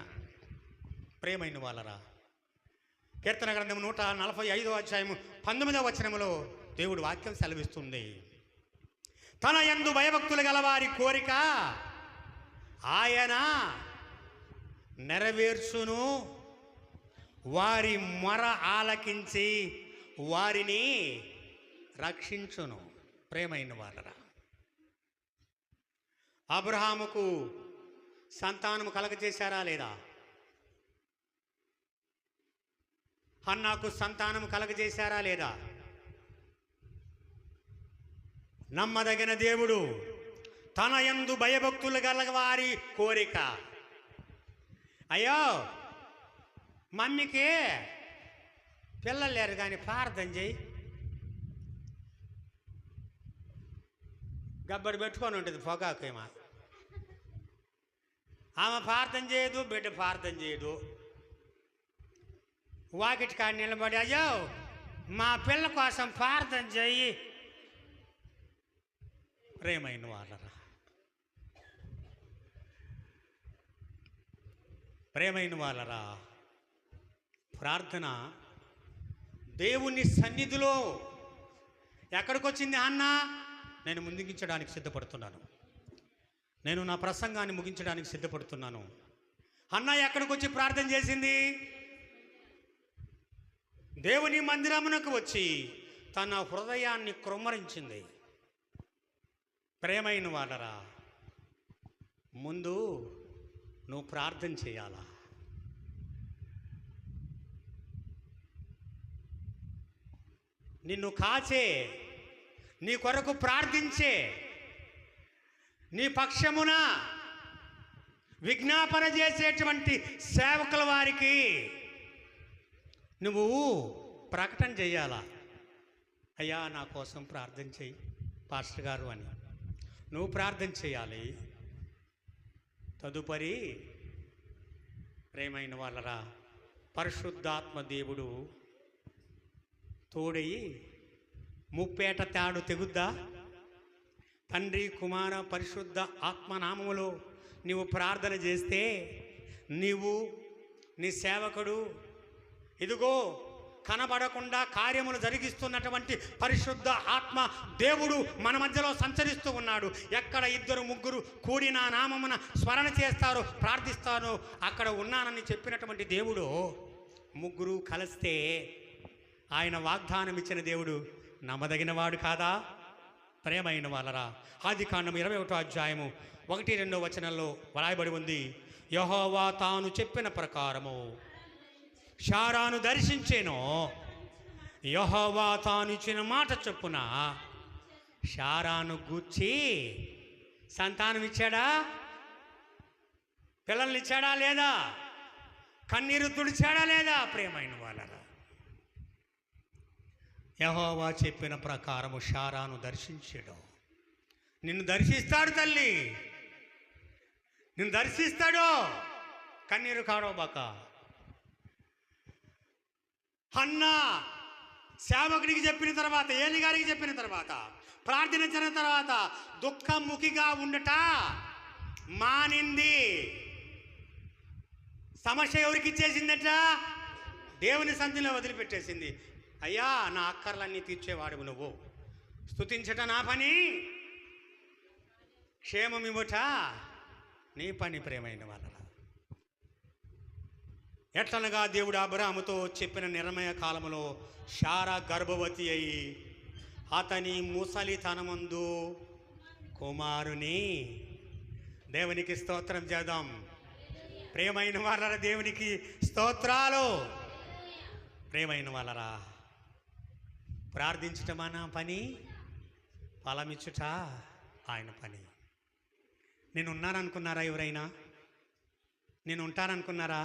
ప్రేమైన వాళ్ళరా, కీర్తన గ్రంథం 145వ అధ్యాయము 19వ వచనములో దేవుడు వాక్యం సెలవిస్తుంది, తన యందు భయభక్తులు గలవారి కోరిక ఆయన నెరవేర్చును, వారి మొర ఆలకించి వారిని రక్షించును. ప్రేమైన వాళ్ళరా, అబ్రహాముకు సంతానము కలగజేశారా లేదా? హన్నాకు సంతానము కలగజేశారా లేదా? నమ్మదగిన దేవుడు తన యందు భయభక్తులు గలవారి కోరిక. అయ్యో మమ్మీకి పిల్లలు లేరు కానీ ప్రార్థన చేయి, గబ్బడి పెట్టుకొని ఉంటుంది పొగాకు. ఆమె ప్రార్థన చేయదు, బిడ్డ ప్రార్థన చేయదు. వాకిటి కాడ నిలబడి, అయ్యో మా పిల్ల కోసం ప్రార్థన చేయి. ప్రేమైన వాళ్ళరా, ప్రేమైన వాళ్ళరా, ప్రార్థన దేవుని సన్నిధిలో ఎక్కడికి వచ్చింది? అన్న నేను ముగించడానికి సిద్ధపడుతున్నాను, నేను నా ప్రసంగాన్ని ముగించడానికి సిద్ధపడుతున్నాను. అన్న ఎక్కడికి వచ్చి ప్రార్థన చేసింది? దేవుని మందిరమునకు వచ్చి తన హృదయాన్ని కృమ్మరించింది. ప్రేమైన వాళ్ళరా, ముందు నువ్వు ప్రార్థన చేయాలా? నిన్ను కాచే, నీ కొరకు ప్రార్థించే, నీ పక్షమున విజ్ఞాపన చేసేటువంటి సేవకుల వారికి నువ్వు ప్రకటన చేయాలా? అయ్యా నా కోసం ప్రార్థన చేయి పాస్టర్ గారు అని నువ్వు ప్రార్థన చేయాలి. తదుపరి ప్రేమైన వాళ్ళరా, పరిశుద్ధాత్మ దేవుడు తోడయి ముప్పేట తాడు తెగుద్దా? తండ్రి కుమార పరిశుద్ధ ఆత్మనామములో నీవు ప్రార్థన చేస్తే నీవు నీ సేవకుడు ఇదిగో కనబడకుండా కార్యములు జరిగిస్తున్నటువంటి పరిశుద్ధ ఆత్మ దేవుడు మన మధ్యలో సంచరిస్తూ ఉన్నాడు. ఎక్కడ 2-3 కూడి నా నామమున స్మరణ చేస్తారో, ప్రార్థిస్తారో అక్కడ ఉన్నానని చెప్పినటువంటి దేవుడు 3 కలిస్తే ఆయన వాగ్దానం ఇచ్చిన దేవుడు నమ్మదగినవాడు కాదా? ప్రేమైన వాళ్ళరా, ఆదికాండం 21వ అధ్యాయము 1-2 వచనంలో వ్రాయబడి ఉంది, యెహోవా తాను చెప్పిన ప్రకారము శారాను దర్శించెను. యెహోవా తాను ఇచ్చిన మాట చొప్పున శారాను గూర్చి సంతానం ఇచ్చాడా? పిల్లల్ని ఇచ్చాడా లేదా? కన్నీరు తుడిచాడా లేదా? ప్రేమైన వాళ్ళరా, యెహోవా చెప్పిన ప్రకారము శారాను దర్శించాడు. నిన్ను దర్శిస్తాడు తల్లి, నిన్ను దర్శిస్తాడు. కన్నీరు కాడవబాక. హన్నా సేవకుడికి చెప్పిన తర్వాత, ఏలి గారికి చెప్పిన తర్వాత, ప్రార్థించిన తర్వాత దుఃఖముఖిగా ఉండట మానింది. సమస్య ఎవరికి ఇచ్చేసిందట? దేవుని సన్నిధిలో వదిలిపెట్టేసింది. అయ్యా నా అక్కర్లన్నీ తీర్చేవాడు నువ్వు, స్తుతించట నా పని, క్షేమం ఇవ్వట నీ పని ప్రియమైన వాళ్ళరా. ఎట్లనగా దేవుడు అబ్రాహాముతో చెప్పిన నిర్ణయ కాలములో శారా గర్భవతి అయి అతని ముసలితనమందు కుమారుని. దేవునికి స్తోత్రం చేద్దాం. ప్రియమైన వాళ్ళరా, దేవునికి స్తోత్రాలు. ప్రియమైన వాళ్ళరా, ప్రార్థించటం మన పని, ఫలమిచ్చుట ఆయన పని. నేను ఉన్నాననుకున్నారా? ఎవరైనా నేను ఉంటాననుకున్నారా?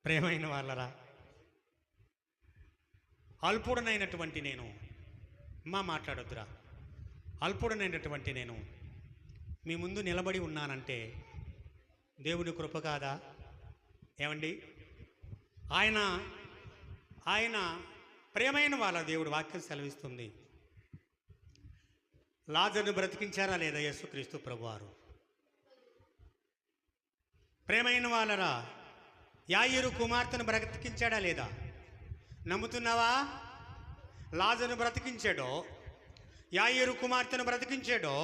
ప్రియమైన వాళ్ళరా, అల్పుడనైనటువంటి నేను, మాట్లాడొద్దురా, అల్పుడనైనటువంటి నేను మీ ముందు నిలబడి ఉన్నానంటే దేవుని కృప కాదా? ఏమండి, ఆయన ప్రియమైన వాళ్ళ దేవుడు వాక్యం సెలవిస్తుంది. లాజరును బ్రతికించారా లేదా యేసుక్రీస్తు ప్రభువారు? ప్రియమైన వాళ్ళరా, యాయిరు కుమార్తెను బ్రతికించాడా లేదా? నమ్ముతున్నావా? లాజరును బ్రతికించాడో, యాయిరు కుమార్తెను బ్రతికించాడో,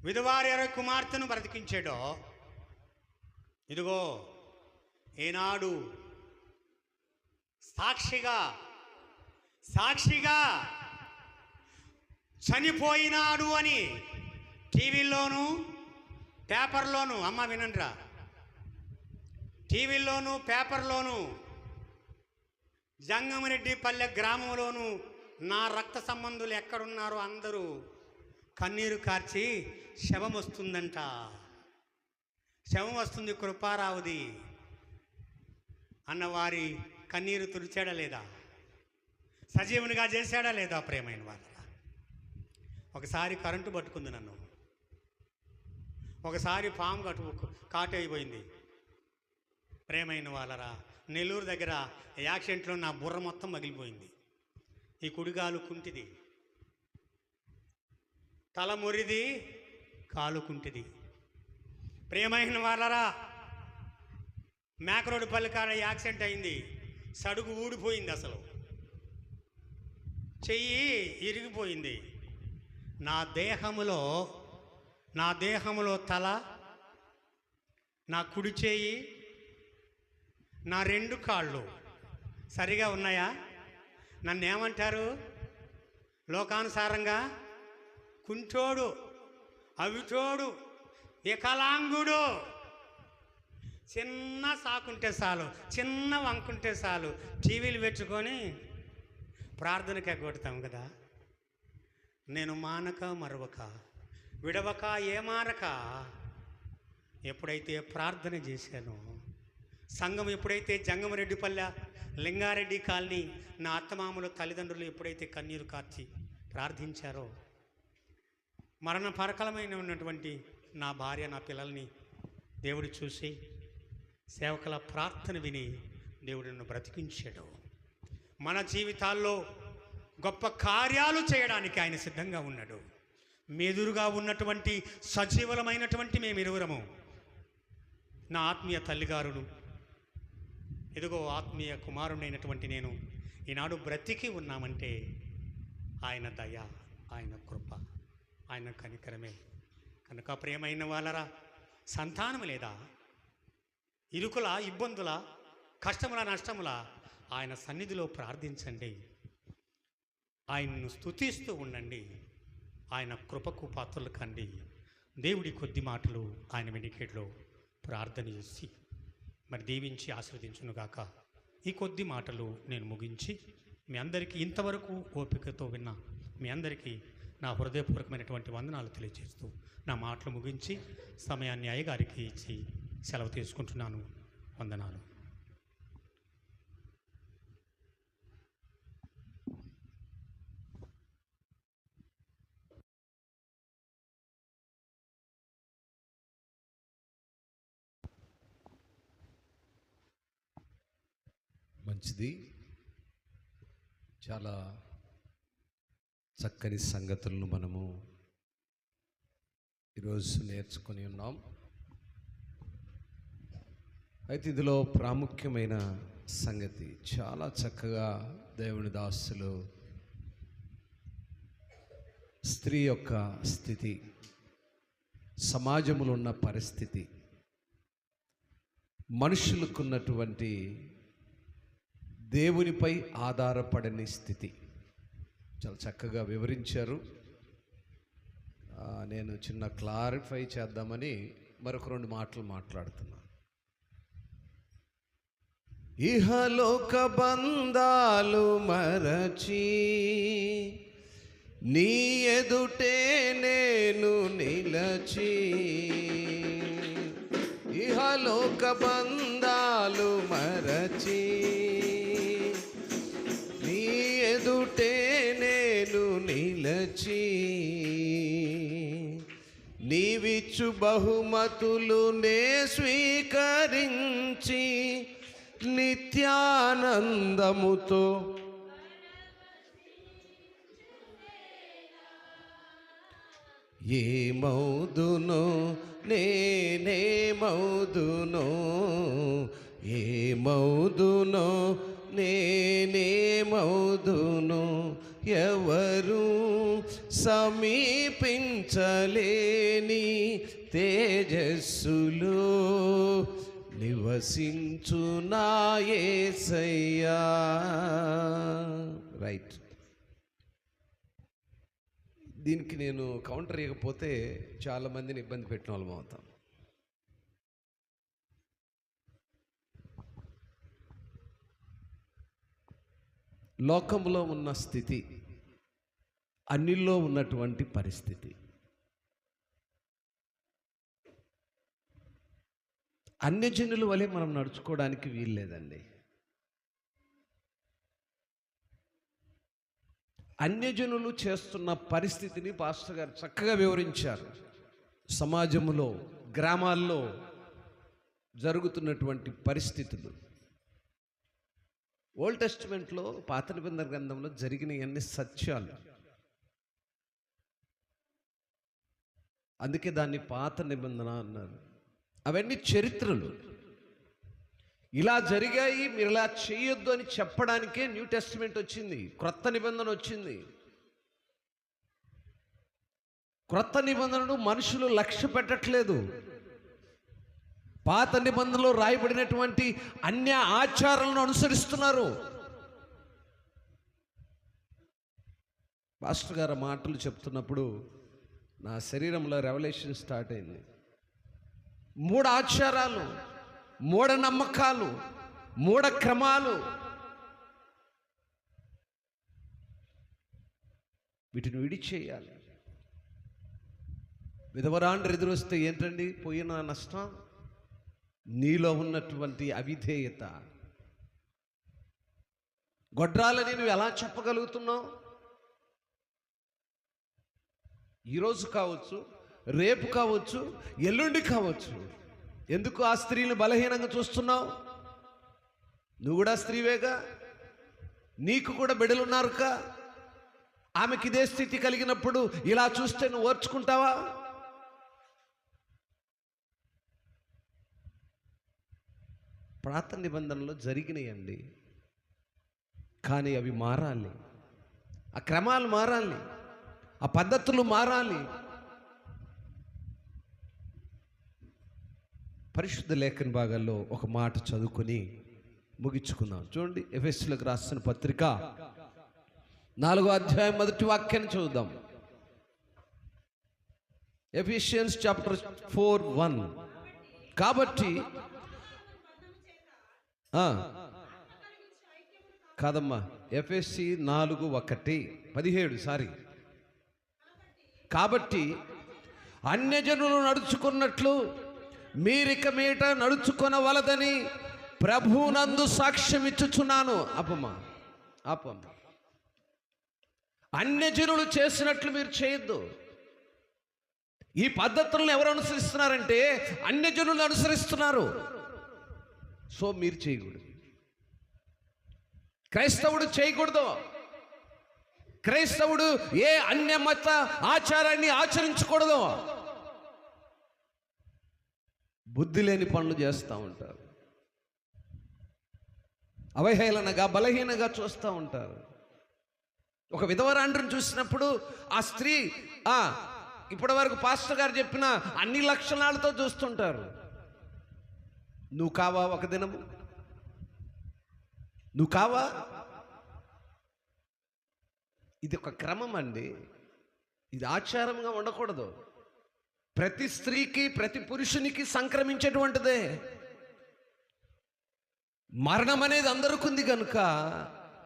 విధవారి కుమార్తెను బ్రతికించాడో. ఇదిగో ఈనాడు సాక్షిగా చనిపోయినాడు అని టీవీల్లోనూ పేపర్లోనూ, అమ్మ వినండ్రా, టీవీల్లోనూ పేపర్లోనూ జంగమరెడ్డిపల్లె గ్రామంలోనూ నా రక్త సంబంధులు ఎక్కడున్నారో అందరూ కన్నీరు కార్చి శవం వస్తుందంట, శవం వస్తుంది కృపారావుది అన్న వారి కన్నీరు తుడిచాడా లేదా? సజీవునిగా చేశాడా లేదా? ప్రియమైన వాళ్ళ, ఒకసారి కరెంటు పట్టుకుంది నన్ను, ఒకసారి పాము కాటు అయిపోయింది. ప్రియమైన వాళ్ళరా, నెల్లూరు దగ్గర యాక్సిడెంట్లో నా బుర్ర మొత్తం మగిలిపోయింది. ఈ కుడిగాలు కుంటిది, తల మురిది, కాలు కుంటిది. ప్రియమైన వాళ్ళరా, మేకరోడ్డుపల్లి కాడ యాక్సిడెంట్ అయింది, సడుగు ఊడిపోయింది, అసలు చెయ్యి ఇరిగిపోయింది. నా దేహములో తల, నా కుడి చేయి, నా 2 కాళ్ళు సరిగా ఉన్నాయా? నన్ను ఏమంటారు లోకానుసారంగా? కుంటోడు, అవిటోడు, వికలాంగుడు. చిన్న సాకుంటే చాలు, చిన్న వంకుంటే చాలు, టీవీలు పెట్టుకొని ప్రార్థనకి ఎగ్గొడతాం కదా. నేను మానక మరవక, విడవక, ఏమానక ఎప్పుడైతే ప్రార్థన చేశానో, సంఘం ఎప్పుడైతే జంగమరెడ్డిపల్లె లింగారెడ్డి కాలనీ నా అత్తమామల తల్లిదండ్రులు ఎప్పుడైతే కన్నీరు కార్చి ప్రార్థించారో, మరణ పరకలమైన ఉన్నటువంటి నా భార్య, నా పిల్లల్ని దేవుడు చూసి సేవకుల ప్రార్థన విని దేవుడు నన్ను బ్రతికించాడు. మన జీవితాల్లో గొప్ప కార్యాలు చేయడానికి ఆయన సిద్ధంగా ఉన్నాడు. మెదురుగా ఉన్నటువంటి సజీవులమైనటువంటి మేమిరువురము, నా ఆత్మీయ తల్లిగారును, ఇదిగో ఆత్మీయ కుమారుడైనటువంటి నేను ఈనాడు బ్రతికి ఉన్నామంటే ఆయన దయ, ఆయన కృప, ఆయన కనికరమే. కనుక ప్రియమైన వాళ్ళరా, సంతానం లేదా, ఇరుకుల, ఇబ్బందుల, కష్టముల, నష్టముల ఆయన సన్నిధిలో ప్రార్థించండి, ఆయన్ను స్తుతిస్తూ ఉండండి, ఆయన కృపకు పాత్రలు కండి. దేవుడి కొద్ది మాటలు ఆయన వెనుకేట్లో ప్రార్థన చేసి మరి దీవించి ఆశీర్వదించునుగాక. ఈ కొద్ది మాటలు నేను ముగించి మీ అందరికీ ఇంతవరకు ఓపికతో విన్న మీ అందరికీ నా హృదయపూర్వకమైనటువంటి వందనాలు తెలియజేస్తూ నా మాటలు ముగించి సమయాన్ని అయ్యగారికి ఇచ్చి సెలవు తీసుకుంటున్నాను. వందనాలు. మంచిది. చాలా చక్కని సంగతులను మనము ఈరోజు నేర్చుకొని ఉన్నాం. అయితే ఇందులో ప్రాముఖ్యమైన సంగతి, చాలా చక్కగా దేవుని దాసులు స్త్రీ యొక్క స్థితి, సమాజంలో ఉన్న పరిస్థితి, మనుషులకున్నటువంటి దేవునిపై ఆధారపడని స్థితి చాలా చక్కగా వివరించారు. నేను చిన్న క్లారిఫై చేద్దామని మరొక 2 మాటలు మాట్లాడుతున్నాను. ఇహలోక బంధాలు మరచి నీ ఎదుటే నేను నిలచి, ఇహలోక బంధాలు మరచి నీ ఎదుటే నేను నిలచి, నీవిచ్చు బహుమతులు నే స్వీకరించి నిత్యానందముతో ఏమౌదునో నేనేమౌదునో, ఏమౌదునో నేనేమౌదునో, ఎవరు సమీపించలేని తేజస్సులో నివసించు నా యేసయ్యా. రైట్. దీనికి నేను కౌంటర్ ఇవ్వకపోతే చాలామందిని ఇబ్బంది పెట్టిన వాళ్ళం అవుతాం. లోకంలో ఉన్న స్థితి, అన్నిల్లో ఉన్నటువంటి పరిస్థితి, అన్యజనుల వలె మనం నడుచుకోవడానికి వీల్లేదండి. అన్యజనులు చేస్తున్న పరిస్థితిని పాస్టర్ గారు చక్కగా వివరించారు. సమాజంలో, గ్రామాల్లో జరుగుతున్నటువంటి పరిస్థితులు, ఓల్డ్ టెస్టిమెంట్లో, పాత నిబంధన గ్రంథంలో జరిగిన అన్ని సత్యాలు. అందుకే దాన్ని పాత నిబంధన అన్నారు. అవన్నీ చరిత్రలు. ఇలా జరిగాయి, మీరు ఇలా చేయొద్దు అని చెప్పడానికే న్యూ టెస్టిమెంట్ వచ్చింది, క్రొత్త నిబంధన వచ్చింది. క్రొత్త నిబంధనను మనుషులు లక్ష్య పెట్టట్లేదు. పాత నిబంధనలో రాయబడినటువంటి అన్య ఆచారాలను అనుసరిస్తున్నారు. పాస్టర్ గారు మాటలు చెప్తున్నప్పుడు నా శరీరంలో రెవల్యూషన్ స్టార్ట్ అయింది. 3 ఆచారాలు, మూఢనమ్మకాలు, మూఢ క్రమాలు, వీటిని విడిచేయాలి. విధవరాండ్రు ఎదురొస్తే ఏంటండి పోయిన నష్టం? నీలో ఉన్నటువంటి అవిధేయత. గొడ్రాలని నువ్వు ఎలా చెప్పగలుగుతున్నావు? ఈరోజు కావచ్చు, రేపు కావచ్చు, ఎల్లుండి కావచ్చు. ఎందుకు ఆ స్త్రీని బలహీనంగా చూస్తున్నావు? నువ్వు కూడా స్త్రీవేగా, నీకు కూడా బిడ్డలున్నారుగా. ఆమెకి ఇదే స్థితి కలిగినప్పుడు ఇలా చూస్తే నువ్వు ఓర్చుకుంటావా? పాత నిబంధనలో జరిగినాయండి, కానీ అవి మారాలి. ఆ క్రమాలు మారాలి, ఆ పద్ధతులు మారాలి. పరిశుద్ధ లేఖన భాగాల్లో ఒక మాట చదువుకొని ముగించుకుందాం. చూడండి, ఎఫెసీయులకు రాసిన పత్రిక 4వ అధ్యాయం 1వ వాక్యాన్ని చదువుదాం. Efficiency chapter 4:1. కాబట్టి కాదమ్మా, ఎఫెసీ 4:17 కాబట్టి అన్యజనులు నడుచుకున్నట్లు మీరిక మీట నడుచుకొనవలదని ప్రభువునందు సాక్ష్యం ఇచ్చుచున్నాను. అపమ్మా. అన్యజనులు చేసినట్లు మీరు చేయొద్దు. ఈ పద్ధతులను ఎవరు అనుసరిస్తున్నారంటే అన్యజనులు అనుసరిస్తున్నారు. సో మీరు చేయకూడదు. క్రైస్తవుడు చేయకూడదు. క్రైస్తవుడు ఏ అన్యమత ఆచారాన్ని ఆచరించకూడదు. బుద్ధి లేని పనులు చేస్తూ ఉంటారు, అవహేళనగా, బలహీనంగా చూస్తూ ఉంటారు. ఒక విధవరాండ్రుని చూసినప్పుడు ఆ స్త్రీ ఇప్పటి వరకు పాస్టర్ గారు చెప్పిన అన్ని లక్షణాలతో చూస్తుంటారు. నువ్వు కావా ఒక దినము? నువ్వు కావా? ఇది ఒక క్రమం అండి, ఇది ఆచారంగా ఉండకూడదు. ప్రతి స్త్రీకి ప్రతి పురుషునికి సంక్రమించేటువంటిదే. మరణం అనేది అందరికీ ఉంది కనుక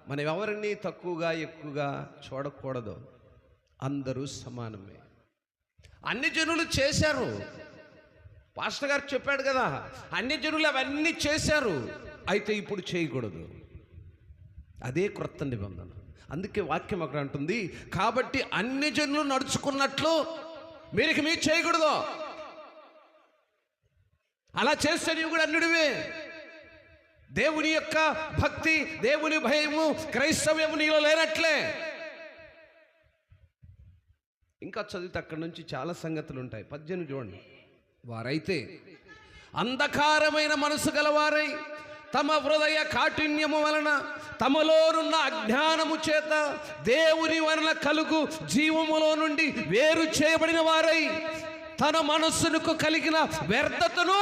మనం ఎవరిని తక్కువగా ఎక్కువగా చూడకూడదు. అందరూ సమానమే. అన్ని జనులు చేశారు, పాస్టర్ గారు చెప్పాడు కదా, అన్ని జనులు అవన్నీ చేశారు, అయితే ఇప్పుడు చేయకూడదు. అదే క్రొత్త నిబంధన. అందుకే వాక్యం అక్కడ అంటుంది, కాబట్టి అన్ని జనులు నడుచుకున్నట్లు మీరు చేయకూడదు. అలా చేస్తే నీవు కూడా అన్యుడివే. దేవుని యొక్క భక్తి, దేవుని భయము, క్రైస్తవ్యము నీలో లేనట్లే. ఇంకా చదివితే అక్కడి నుంచి చాలా సంగతులు ఉంటాయి. 18 చూడండి. వారైతే అంధకారమైన మనసు గలవారై తమ హృదయ కాఠిన్యము వలన తమలోనున్న అజ్ఞానము చేత దేవుని వలన కలుగు జీవములో నుండి వేరు చేయబడిన వారై తన మనస్సుకు కలిగిన వ్యర్థతను,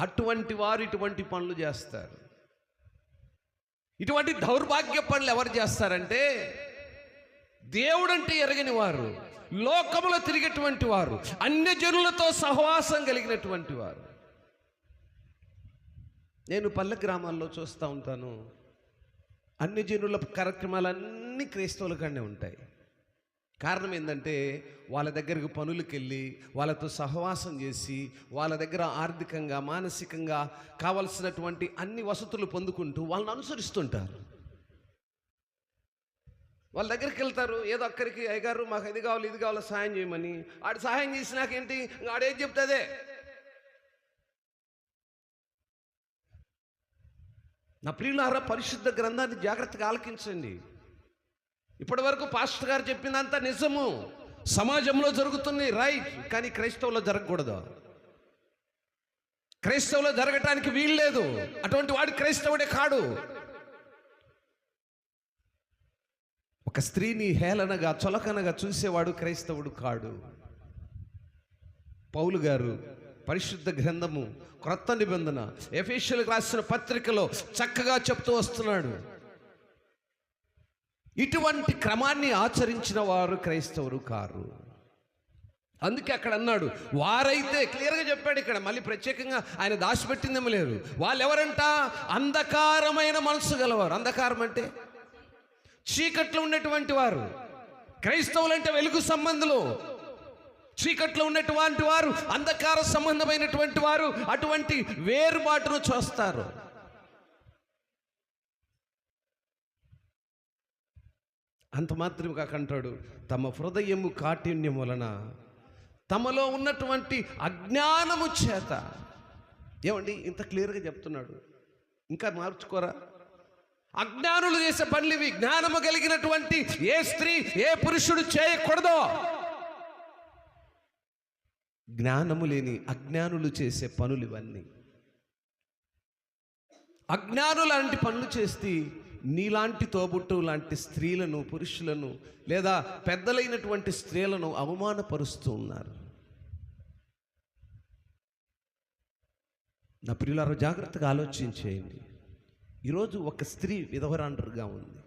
అటువంటి వారు ఇటువంటి పనులు చేస్తారు. ఇటువంటి దౌర్భాగ్య పనులు ఎవరు చేస్తారంటే దేవుడంటే ఎరగని వారు, లోకములో తిరిగేటువంటి వారు, అన్య జనులతో సహవాసం కలిగినటువంటి వారు. నేను పల్లె గ్రామాల్లో చూస్తూ ఉంటాను, అన్ని జనుల కార్యక్రమాలన్నీ క్రైస్తవుల కాడనే ఉంటాయి. కారణం ఏంటంటే వాళ్ళ దగ్గరకు పనులకు వెళ్ళి వాళ్ళతో సహవాసం చేసి వాళ్ళ దగ్గర ఆర్థికంగా మానసికంగా కావలసినటువంటి అన్ని వసతులు పొందుకుంటూ వాళ్ళని అనుసరిస్తుంటారు. వాళ్ళ దగ్గరికి వెళ్తారు, ఏదో అక్కడికి అయ్యగారు మాకు ఇది కావాలి ఇది కావాలి సహాయం చేయమని. ఆడు సహాయం చేసినాకేంటి, ఆడేది చెప్తుందే. నా ప్రియులారా, పరిశుద్ధ గ్రంథాన్ని జాగ్రత్తగా ఆలకించండి. ఇప్పటి వరకు పాస్టర్ గారు చెప్పిందంతా నిజము, సమాజంలో జరుగుతుంది, రైట్. కానీ క్రైస్తవులో జరగకూడదు. క్రైస్తవులో జరగటానికి వీల్లేదు. అటువంటి వాడు క్రైస్తవుడే కాడు. ఒక స్త్రీని హేళనగా చులకనగా చూసేవాడు క్రైస్తవుడు కాడు. పౌలు గారు పరిశుద్ధ గ్రంథము క్రొత్త నిబంధన ఎఫెసీయులకు రాసిన పత్రికలో చక్కగా చెప్తూ వస్తున్నాడు. ఇటువంటి క్రమాన్ని ఆచరించిన వారు క్రైస్తవులు కారు. అందుకే అక్కడ అన్నాడు, వారైతే క్లియర్గా చెప్పాడు. ఇక్కడ మళ్ళీ ప్రత్యేకంగా ఆయన దాచిపెట్టిందేమో లేదు. వాళ్ళు ఎవరంట? అంధకారమైన మనసు గలవారు. అంధకారం అంటే చీకట్లో ఉన్నటువంటి వారు. క్రైస్తవులు అంటే వెలుగు సంబంధులు. చీకట్లో ఉన్నటువంటి వారు, అంధకార సంబంధమైనటువంటి వారు అటువంటి వేరుబాటును చూస్తారు. అంత మాత్రమే కాకంటాడు, తమ హృదయము కాఠిన్యం వలన తమలో ఉన్నటువంటి అజ్ఞానము చేత. ఏమండి ఇంత క్లియర్గా చెప్తున్నాడు, ఇంకా మార్చుకోరా? అజ్ఞానులు చేసే పనులు ఇవి. జ్ఞానము కలిగినటువంటి ఏ స్త్రీ ఏ పురుషుడు చేయకూడదు. జ్ఞానము లేని అజ్ఞానులు చేసే పనులు ఇవన్నీ. అజ్ఞానులు లాంటి పనులు చేస్తే నీలాంటి తోబుట్టు లాంటి స్త్రీలను, పురుషులను, లేదా పెద్దలైనటువంటి స్త్రీలను అవమానపరుస్తూ ఉన్నారు. నా ప్రియులారా, జాగ్రత్తగా ఆలోచించేయండి. ఈరోజు ఒక స్త్రీ విధవరాండ్రుగా ఉంది.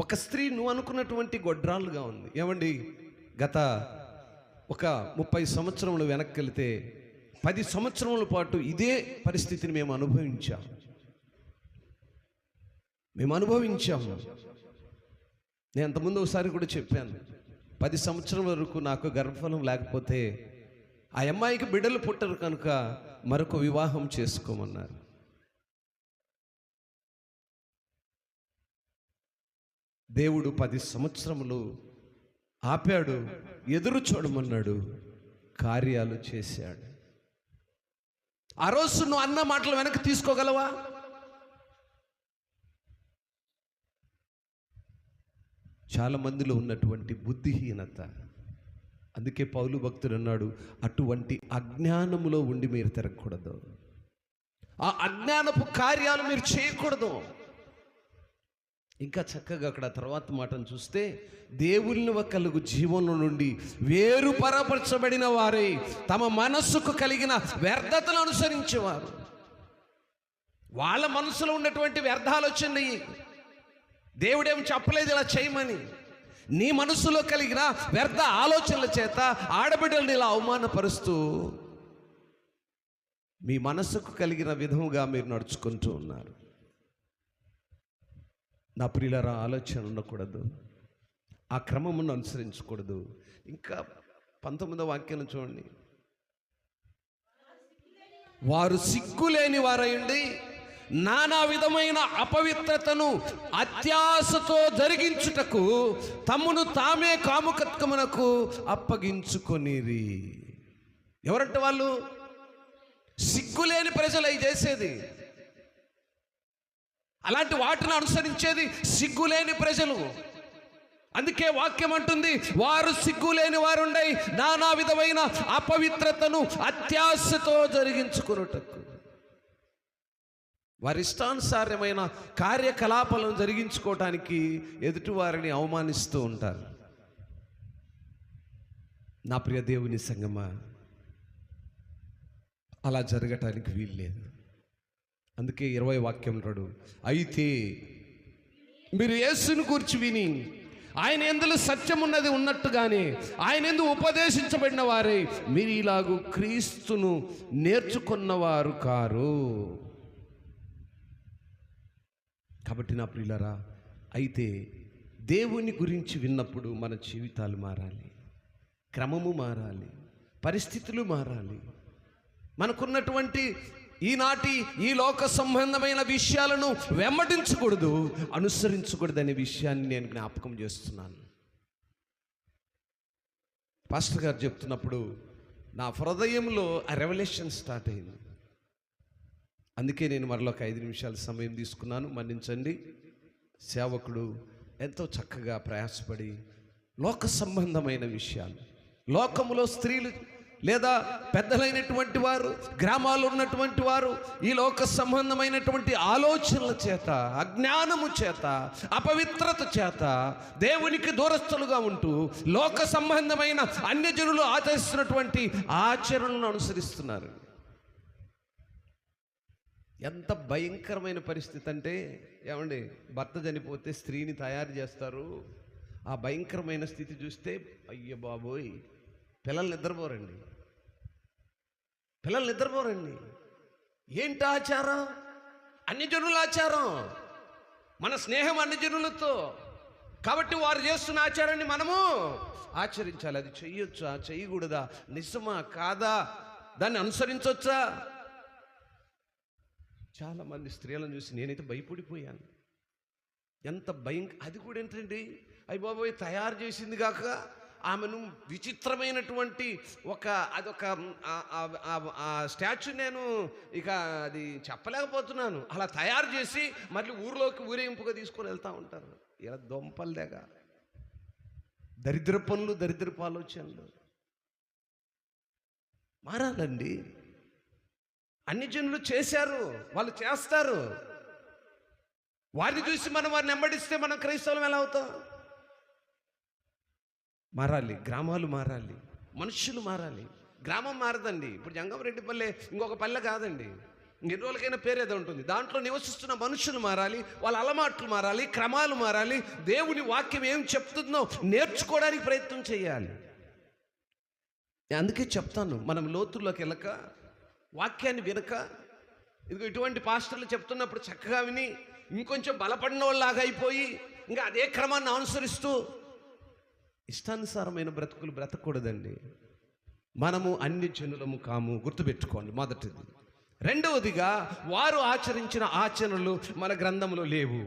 ఒక స్త్రీ నువ్వు అనుకున్నటువంటి గొడ్రాలుగా ఉంది. ఏమండి, గత ఒక 30 సంవత్సరములు వెనక్కి వెళితే 10 సంవత్సరముల పాటు ఇదే పరిస్థితిని మేము అనుభవించాము. నేను అంతకుముందు ఒకసారి కూడా చెప్పాను, 10 సంవత్సరం వరకు నాకు గర్భఫలం లేకపోతే ఆ అమ్మాయికి బిడ్డలు పుట్టరు కనుక మరొక వివాహం చేసుకోమన్నారు. దేవుడు 10 సంవత్సరములు ఆపాడు, ఎదురు చూడమన్నాడు, కార్యాలు చేశాడు. ఆ రోజు నువ్వు అన్న మాటలు వెనక్కి తీసుకోగలవా? చాలా మందిలో ఉన్నటువంటి బుద్ధిహీనత. అందుకే పౌలు భక్తుడు అన్నాడు, అటువంటి అజ్ఞానములో ఉండి మీరు తిరగకూడదు. ఆ అజ్ఞానపు కార్యాలు మీరు చేయకూడదు. ఇంకా చక్కగా అక్కడ తర్వాత మాటను చూస్తే దేవుని కలుగు జీవంలో నుండి వేరుపరపరచబడిన వారై తమ మనస్సుకు కలిగిన వ్యర్థతను అనుసరించేవారు. వాళ్ళ మనసులో ఉన్నటువంటి వ్యర్థ ఆలోచనలు దేవుడేం చెప్పలేదు ఇలా చేయమని. నీ మనసులో కలిగిన వ్యర్థ ఆలోచనల చేత ఆడబిడ్డలను ఇలా అవమానపరుస్తూ మీ మనసుకు కలిగిన విధముగా మీరు నడుచుకుంటూ ఉన్నారు. నా ప్రియులారా, ఆలోచన ఉండకూడదు, ఆ క్రమమును అనుసరించకూడదు. ఇంకా 19వ వాక్యం చూడండి. వారు సిగ్గులేని వారయుండి నానా విధమైన అపవిత్రతను అత్యాశతో జరిగించుటకు తమ్మును తామే కాముకత్వమునకు అప్పగించుకొనిరి. ఎవరంటే వాళ్ళు? సిగ్గులేని ప్రజలు అవి చేసేది. అలాంటి వాటిని అనుసరించేది సిగ్గులేని ప్రజలు. అందుకే వాక్యం అంటుంది, వారు సిగ్గులేని వారుండై నానా విధమైన అపవిత్రతను అత్యాశతో జరిగించుకొనుటకు. వారి ఇష్టానుసారమైన కార్యకలాపాలను జరిగించుకోవటానికి ఎదుటివారిని అవమానిస్తూ ఉంటారు. నా ప్రియ దేవుని సంగమా, అలా జరగటానికి వీల్లేదు. అందుకే 20వ వాక్యం అంటాడు, అయితే మీరు యేసుని గురించి విని ఆయన యందు సత్యం ఉన్నది ఉన్నట్టుగానే ఆయన యందు ఉపదేశించబడిన వారై మీరు ఇలాగూ క్రీస్తును నేర్చుకున్నవారు కారు. కాబట్టి నా ప్రియులారా, అయితే దేవుని గురించి విన్నప్పుడు మన జీవితాలు మారాలి, క్రమము మారాలి, పరిస్థితులు మారాలి. మనకున్నటువంటి ఈనాటి ఈ లోక సంబంధమైన విషయాలను వెంబడించకూడదు, అనుసరించకూడదు అనే విషయాన్ని నేను జ్ఞాపకం చేస్తున్నాను. పాస్టర్ గారు చెప్తున్నప్పుడు నా హృదయంలో ఆ రెవల్యూషన్ స్టార్ట్ అయింది. అందుకే నేను మరలో ఒక 5 నిమిషాల సమయం తీసుకున్నాను, మన్నించండి. సేవకుడు ఎంతో చక్కగా ప్రయాసపడి లోక సంబంధమైన విషయాలు, లోకములో స్త్రీలు లేదా పెద్దలైనటువంటి వారు, గ్రామాల్లో ఉన్నటువంటి వారు ఈ లోక సంబంధమైనటువంటి ఆలోచనల చేత, అజ్ఞానము చేత, అపవిత్రత చేత దేవునికి దూరస్తులుగా ఉంటూ లోక సంబంధమైన అన్యజనులు ఆచరిస్తున్నటువంటి ఆచరణలను అనుసరిస్తున్నారు. ఎంత భయంకరమైన పరిస్థితి అంటే, ఏమండి, భర్త చనిపోతే స్త్రీని తయారు చేస్తారు. ఆ భయంకరమైన స్థితి చూస్తే అయ్య బాబోయ్, పిల్లలు నిద్రపోరండి. ఏంటి ఆచారం? అన్యజనుల ఆచారం. మన స్నేహం అన్యజనులతో, కాబట్టి వారు చేస్తున్న ఆచారాన్ని మనము ఆచరించాలి. అది చెయ్యొచ్చా, చెయ్యకూడదా, నిజమా కాదా, దాన్ని అనుసరించవచ్చా? చాలామంది స్త్రీలను చూసి నేనైతే భయపడిపోయాను. ఎంత భయం! అది కూడా ఏంటండి, అయ్య బాబోయ్, తయారు చేసింది కాక ఆమెను విచిత్రమైనటువంటి అదొక స్టాచ్యూ, నేను ఇక అది చెప్పలేకపోతున్నాను. అలా తయారు చేసి మళ్ళీ ఊరిలోకి ఊరేగింపుగా తీసుకొని వెళ్తూ ఉంటారు. ఇలా దొంపలు లేక దరిద్ర పనులు, దరిద్రపు ఆలోచనలు మారాలండి. అన్ని జనులు చేశారు, వాళ్ళు చేస్తారు. వారిని చూసి మనం వారిని వెంబడిస్తే మనం క్రైస్తవులం ఎలా అవుతాం? మారాలి, గ్రామాలు మారాలి, మనుషులు మారాలి. గ్రామం మారదండి. ఇప్పుడు జంగమరెడ్డిపల్లె ఇంకొక పల్లె కాదండి. ఎన్ని రోజులకైనా పేరేదో ఉంటుంది. దాంట్లో నివసిస్తున్న మనుషులు మారాలి, వాళ్ళ అలవాట్లు మారాలి, క్రమాలు మారాలి. దేవుని వాక్యం ఏం చెప్తుందో నేర్చుకోవడానికి ప్రయత్నం చేయాలి. అందుకే చెప్తాను, మనం లోతుల్లోకి వెళ్ళక, వాక్యాన్ని వినక, ఇదిగో ఇటువంటి పాస్టర్లు చెప్తున్నప్పుడు చక్కగా విని ఇంకొంచెం బలపడిన వాళ్ళలాగా అయిపోయి ఇంకా అదే క్రమాన్ని అనుసరిస్తూ ఇష్టానుసారమైన బ్రతుకులు బ్రతకూడదండి. మనము అన్ని జనులము కాము, గుర్తుపెట్టుకోండి. మొదటిది. రెండవదిగా, వారు ఆచరించిన ఆచరణలు మన గ్రంథంలో లేవు.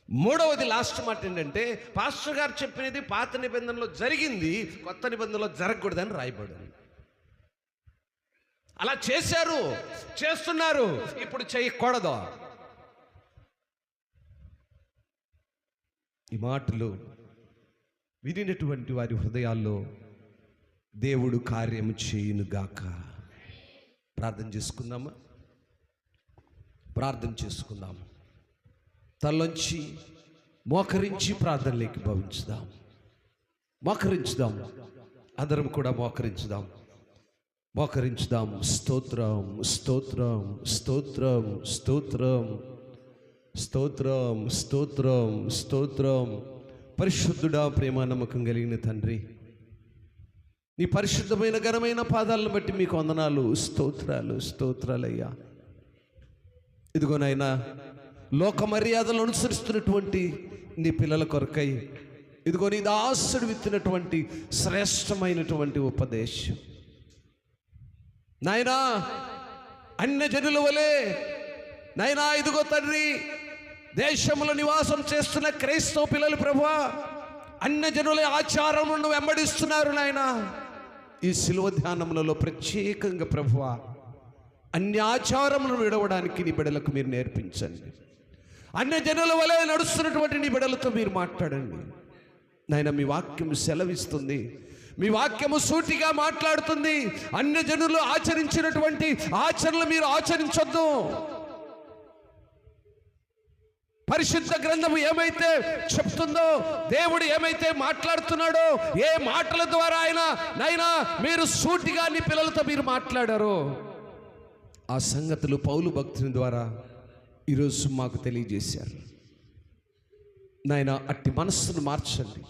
మూడవది, లాస్ట్ మాట ఏంటంటే, పాస్టర్ గారు చెప్పినది పాత నిబంధనలో జరిగింది, కొత్త నిబంధనలో జరగకూడదని రాయబడింది. అలా చేశారు, చేస్తున్నారు, ఇప్పుడు చేయకూడదు. ఈ మాటలు వినినటువంటి వారి హృదయాల్లో దేవుడు కార్యము చేయునుగాక. ప్రార్థన చేసుకుందామా? ప్రార్థన చేసుకుందాము. తలొంచి మోకరించి ప్రార్థనలోకి భావించుదాం. మోకరించుదాం, అందరం కూడా మోకరించుదాం. స్తోత్రం, స్తోత్రం, స్తోత్రం, స్తోత్రం, స్తోత్రం, స్తోత్రం, స్తోత్రం. పరిశుద్ధుడా, ప్రేమ నమ్మకం కలిగిన తండ్రి, నీ పరిశుద్ధమైన ఘనమైన పాదాలను బట్టి మీకు వందనాలు, స్తోత్రాలు, స్తోత్రాలయ్యా. ఇదిగోనైనా లోక మర్యాదలు అనుసరిస్తున్నటువంటి నీ పిల్లల కొరకై ఇదిగో నీ దాసుడు విత్తినటువంటి శ్రేష్టమైనటువంటి ఉపదేశం నాయనా, అన్యజనుల వలె నాయనా, ఇదిగో తండ్రి, దేశంలో నివాసం చేస్తున్న క్రైస్తవ పిల్లలు ప్రభువా, అన్యజనుల ఆచారములను వెంబడిస్తున్నారు నాయనా. ఈ శిలువ ధ్యానములలో ప్రత్యేకంగా ప్రభువా, అన్ని ఆచారములను విడవడానికి నీ బిడ్డలకు మీరు నేర్పించండి. అన్యజనుల వలె నడుస్తున్నటువంటి నీ బిడ్డలతో మీరు మాట్లాడండి నాయన. మీ వాక్యం సెలవిస్తుంది, మీ వాక్యము సూటిగా మాట్లాడుతుంది. అన్యజనులు ఆచరించినటువంటి ఆచరణలు మీరు ఆచరించొద్దు. పరిశుద్ధ గ్రంథము ఏమైతే చెప్తుందో, దేవుడు ఏమైతే మాట్లాడుతున్నాడో, ఏ మాటల ద్వారా నైనా మీరు సూటిగా నీ పిల్లలతో మీరు మాట్లాడారో, ఆ సంగతులు పౌలు భక్తుని ద్వారా ఈరోజు మాకు తెలియజేశారు నాయన. అట్టి మనస్సును మార్చండి,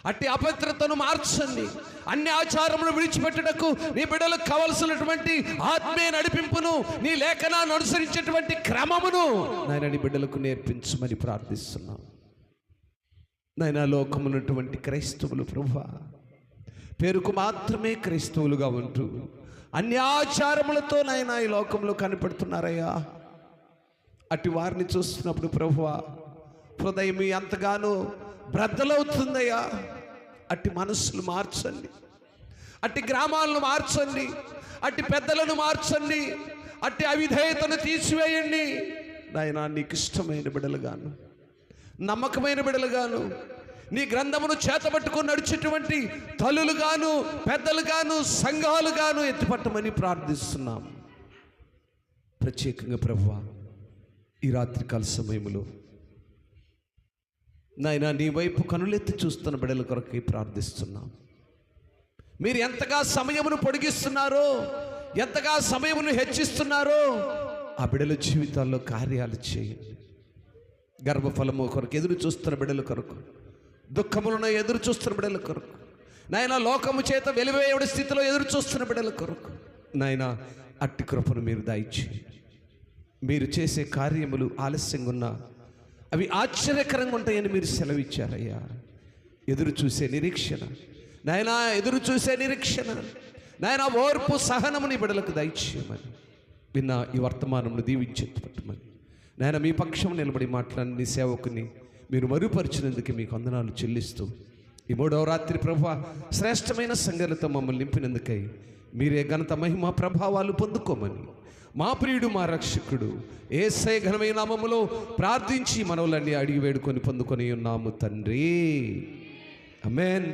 అట్టి అపవిత్రతను మార్చండి. అన్ని ఆచారములు విడిచిపెట్టుటకు నీ బిడ్డలకు కావలసినటువంటి ఆత్మీయ నడిపింపును, నీ లేఖనాన్ని అనుసరించేటువంటి క్రమమును నాయన నీ బిడ్డలకు నేర్పించమని ప్రార్థిస్తున్నాం నాయన. లోకమున్నటువంటి క్రైస్తవులు ప్రభువా, పేరుకు మాత్రమే క్రైస్తవులుగా ఉంటూ అన్ని ఆచారములతో నాయన ఈ లోకంలో కనిపెడుతున్నారయ్యా. అట్టి వారిని చూస్తున్నప్పుడు ప్రభువా, హృదయం ఎంతగానో బ్రద్దలవుతుందయ్యా. అట్టి మనస్సులు మార్చండి, అట్టి గ్రామాలను మార్చండి, అట్టి పెద్దలను మార్చండి, అట్టి అవిధేయతను తీసివేయండి నాయనా. నీకు ఇష్టమైన బిడ్డలుగాను, నమ్మకమైన బిడ్డలుగాను, నీ గ్రంథమును చేతబట్టుకొని నడిచేటువంటి తల్లులుగాను, పెద్దలుగాను, సంఘాలుగాను ఎత్తిపట్టమని ప్రార్థిస్తున్నాం. ప్రత్యేకంగా ప్రభువా, ఈ రాత్రికాల సమయంలో నాయనా నీ వైపు కనులెత్తి చూస్తున్న బిడ్డల కొరకై ప్రార్థిస్తున్నాం. మీరు ఎంతగా సమయమును పొడిగిస్తున్నారో, ఎంతగా సమయమును హెచ్చిస్తున్నారో ఆ బిడ్డల జీవితాల్లో కార్యాలు చేయండి. గర్భఫలము కొరకు ఎదురు చూస్తున్న బిడ్డల కొరకు, దుఃఖములను ఎదురు చూస్తున్న బిడ్డల కొరకు నాయనా, లోకము చేత వెలివేయబడి స్థితిలో ఎదురు చూస్తున్న బిడ్డల కొరకు నాయనా, అట్టి కృపను మీరు దయచేయండి. మీరు చేసే కార్యములు ఆలస్యంగా ఉన్నా అవి ఆశ్చర్యకరంగా ఉంటాయని మీరు సెలవిచ్చారయ్యా. ఎదురు చూసే నిరీక్షణ నాయనా, ఎదురు చూసే నిరీక్షణ నాయనా, ఓర్పు సహనము నీ బిడ్డలకు దయచేయమని విన్న ఈ వర్తమానమును దీవించెత్తుపట్టమని నాయన, మీ పక్షం నిలబడి మాట్లాడిన నీ సేవకుని మీరు మరుపరిచినందుకు మీకు వందనాలు చెల్లిస్తూ, ఈ 3వ రాత్రి ప్రభువా శ్రేష్టమైన సంగతులతో మమ్మల్ని నింపినందుకై మీరే ఘనత, మహిమ, ప్రభావాలు పొందుకోమని మా ప్రియుడు, మా రక్షకుడు యేసయ్య ఘనమైన నామములో ప్రార్థించి మనవులన్నీ అడిగి వేడుకొని పొందుకొని ఉన్నాము తండ్రి. ఆమేన్.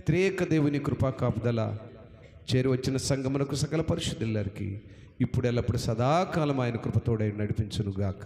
త్రియేక దేవుని కృపా కాపుదల చేరి వచ్చిన సంగమునకు సకల పరిశుద్ధులందరికీ ఇప్పుడు ఎల్లప్పుడు సదాకాలం ఆయన కృపతోడై నడిపించునుగాక.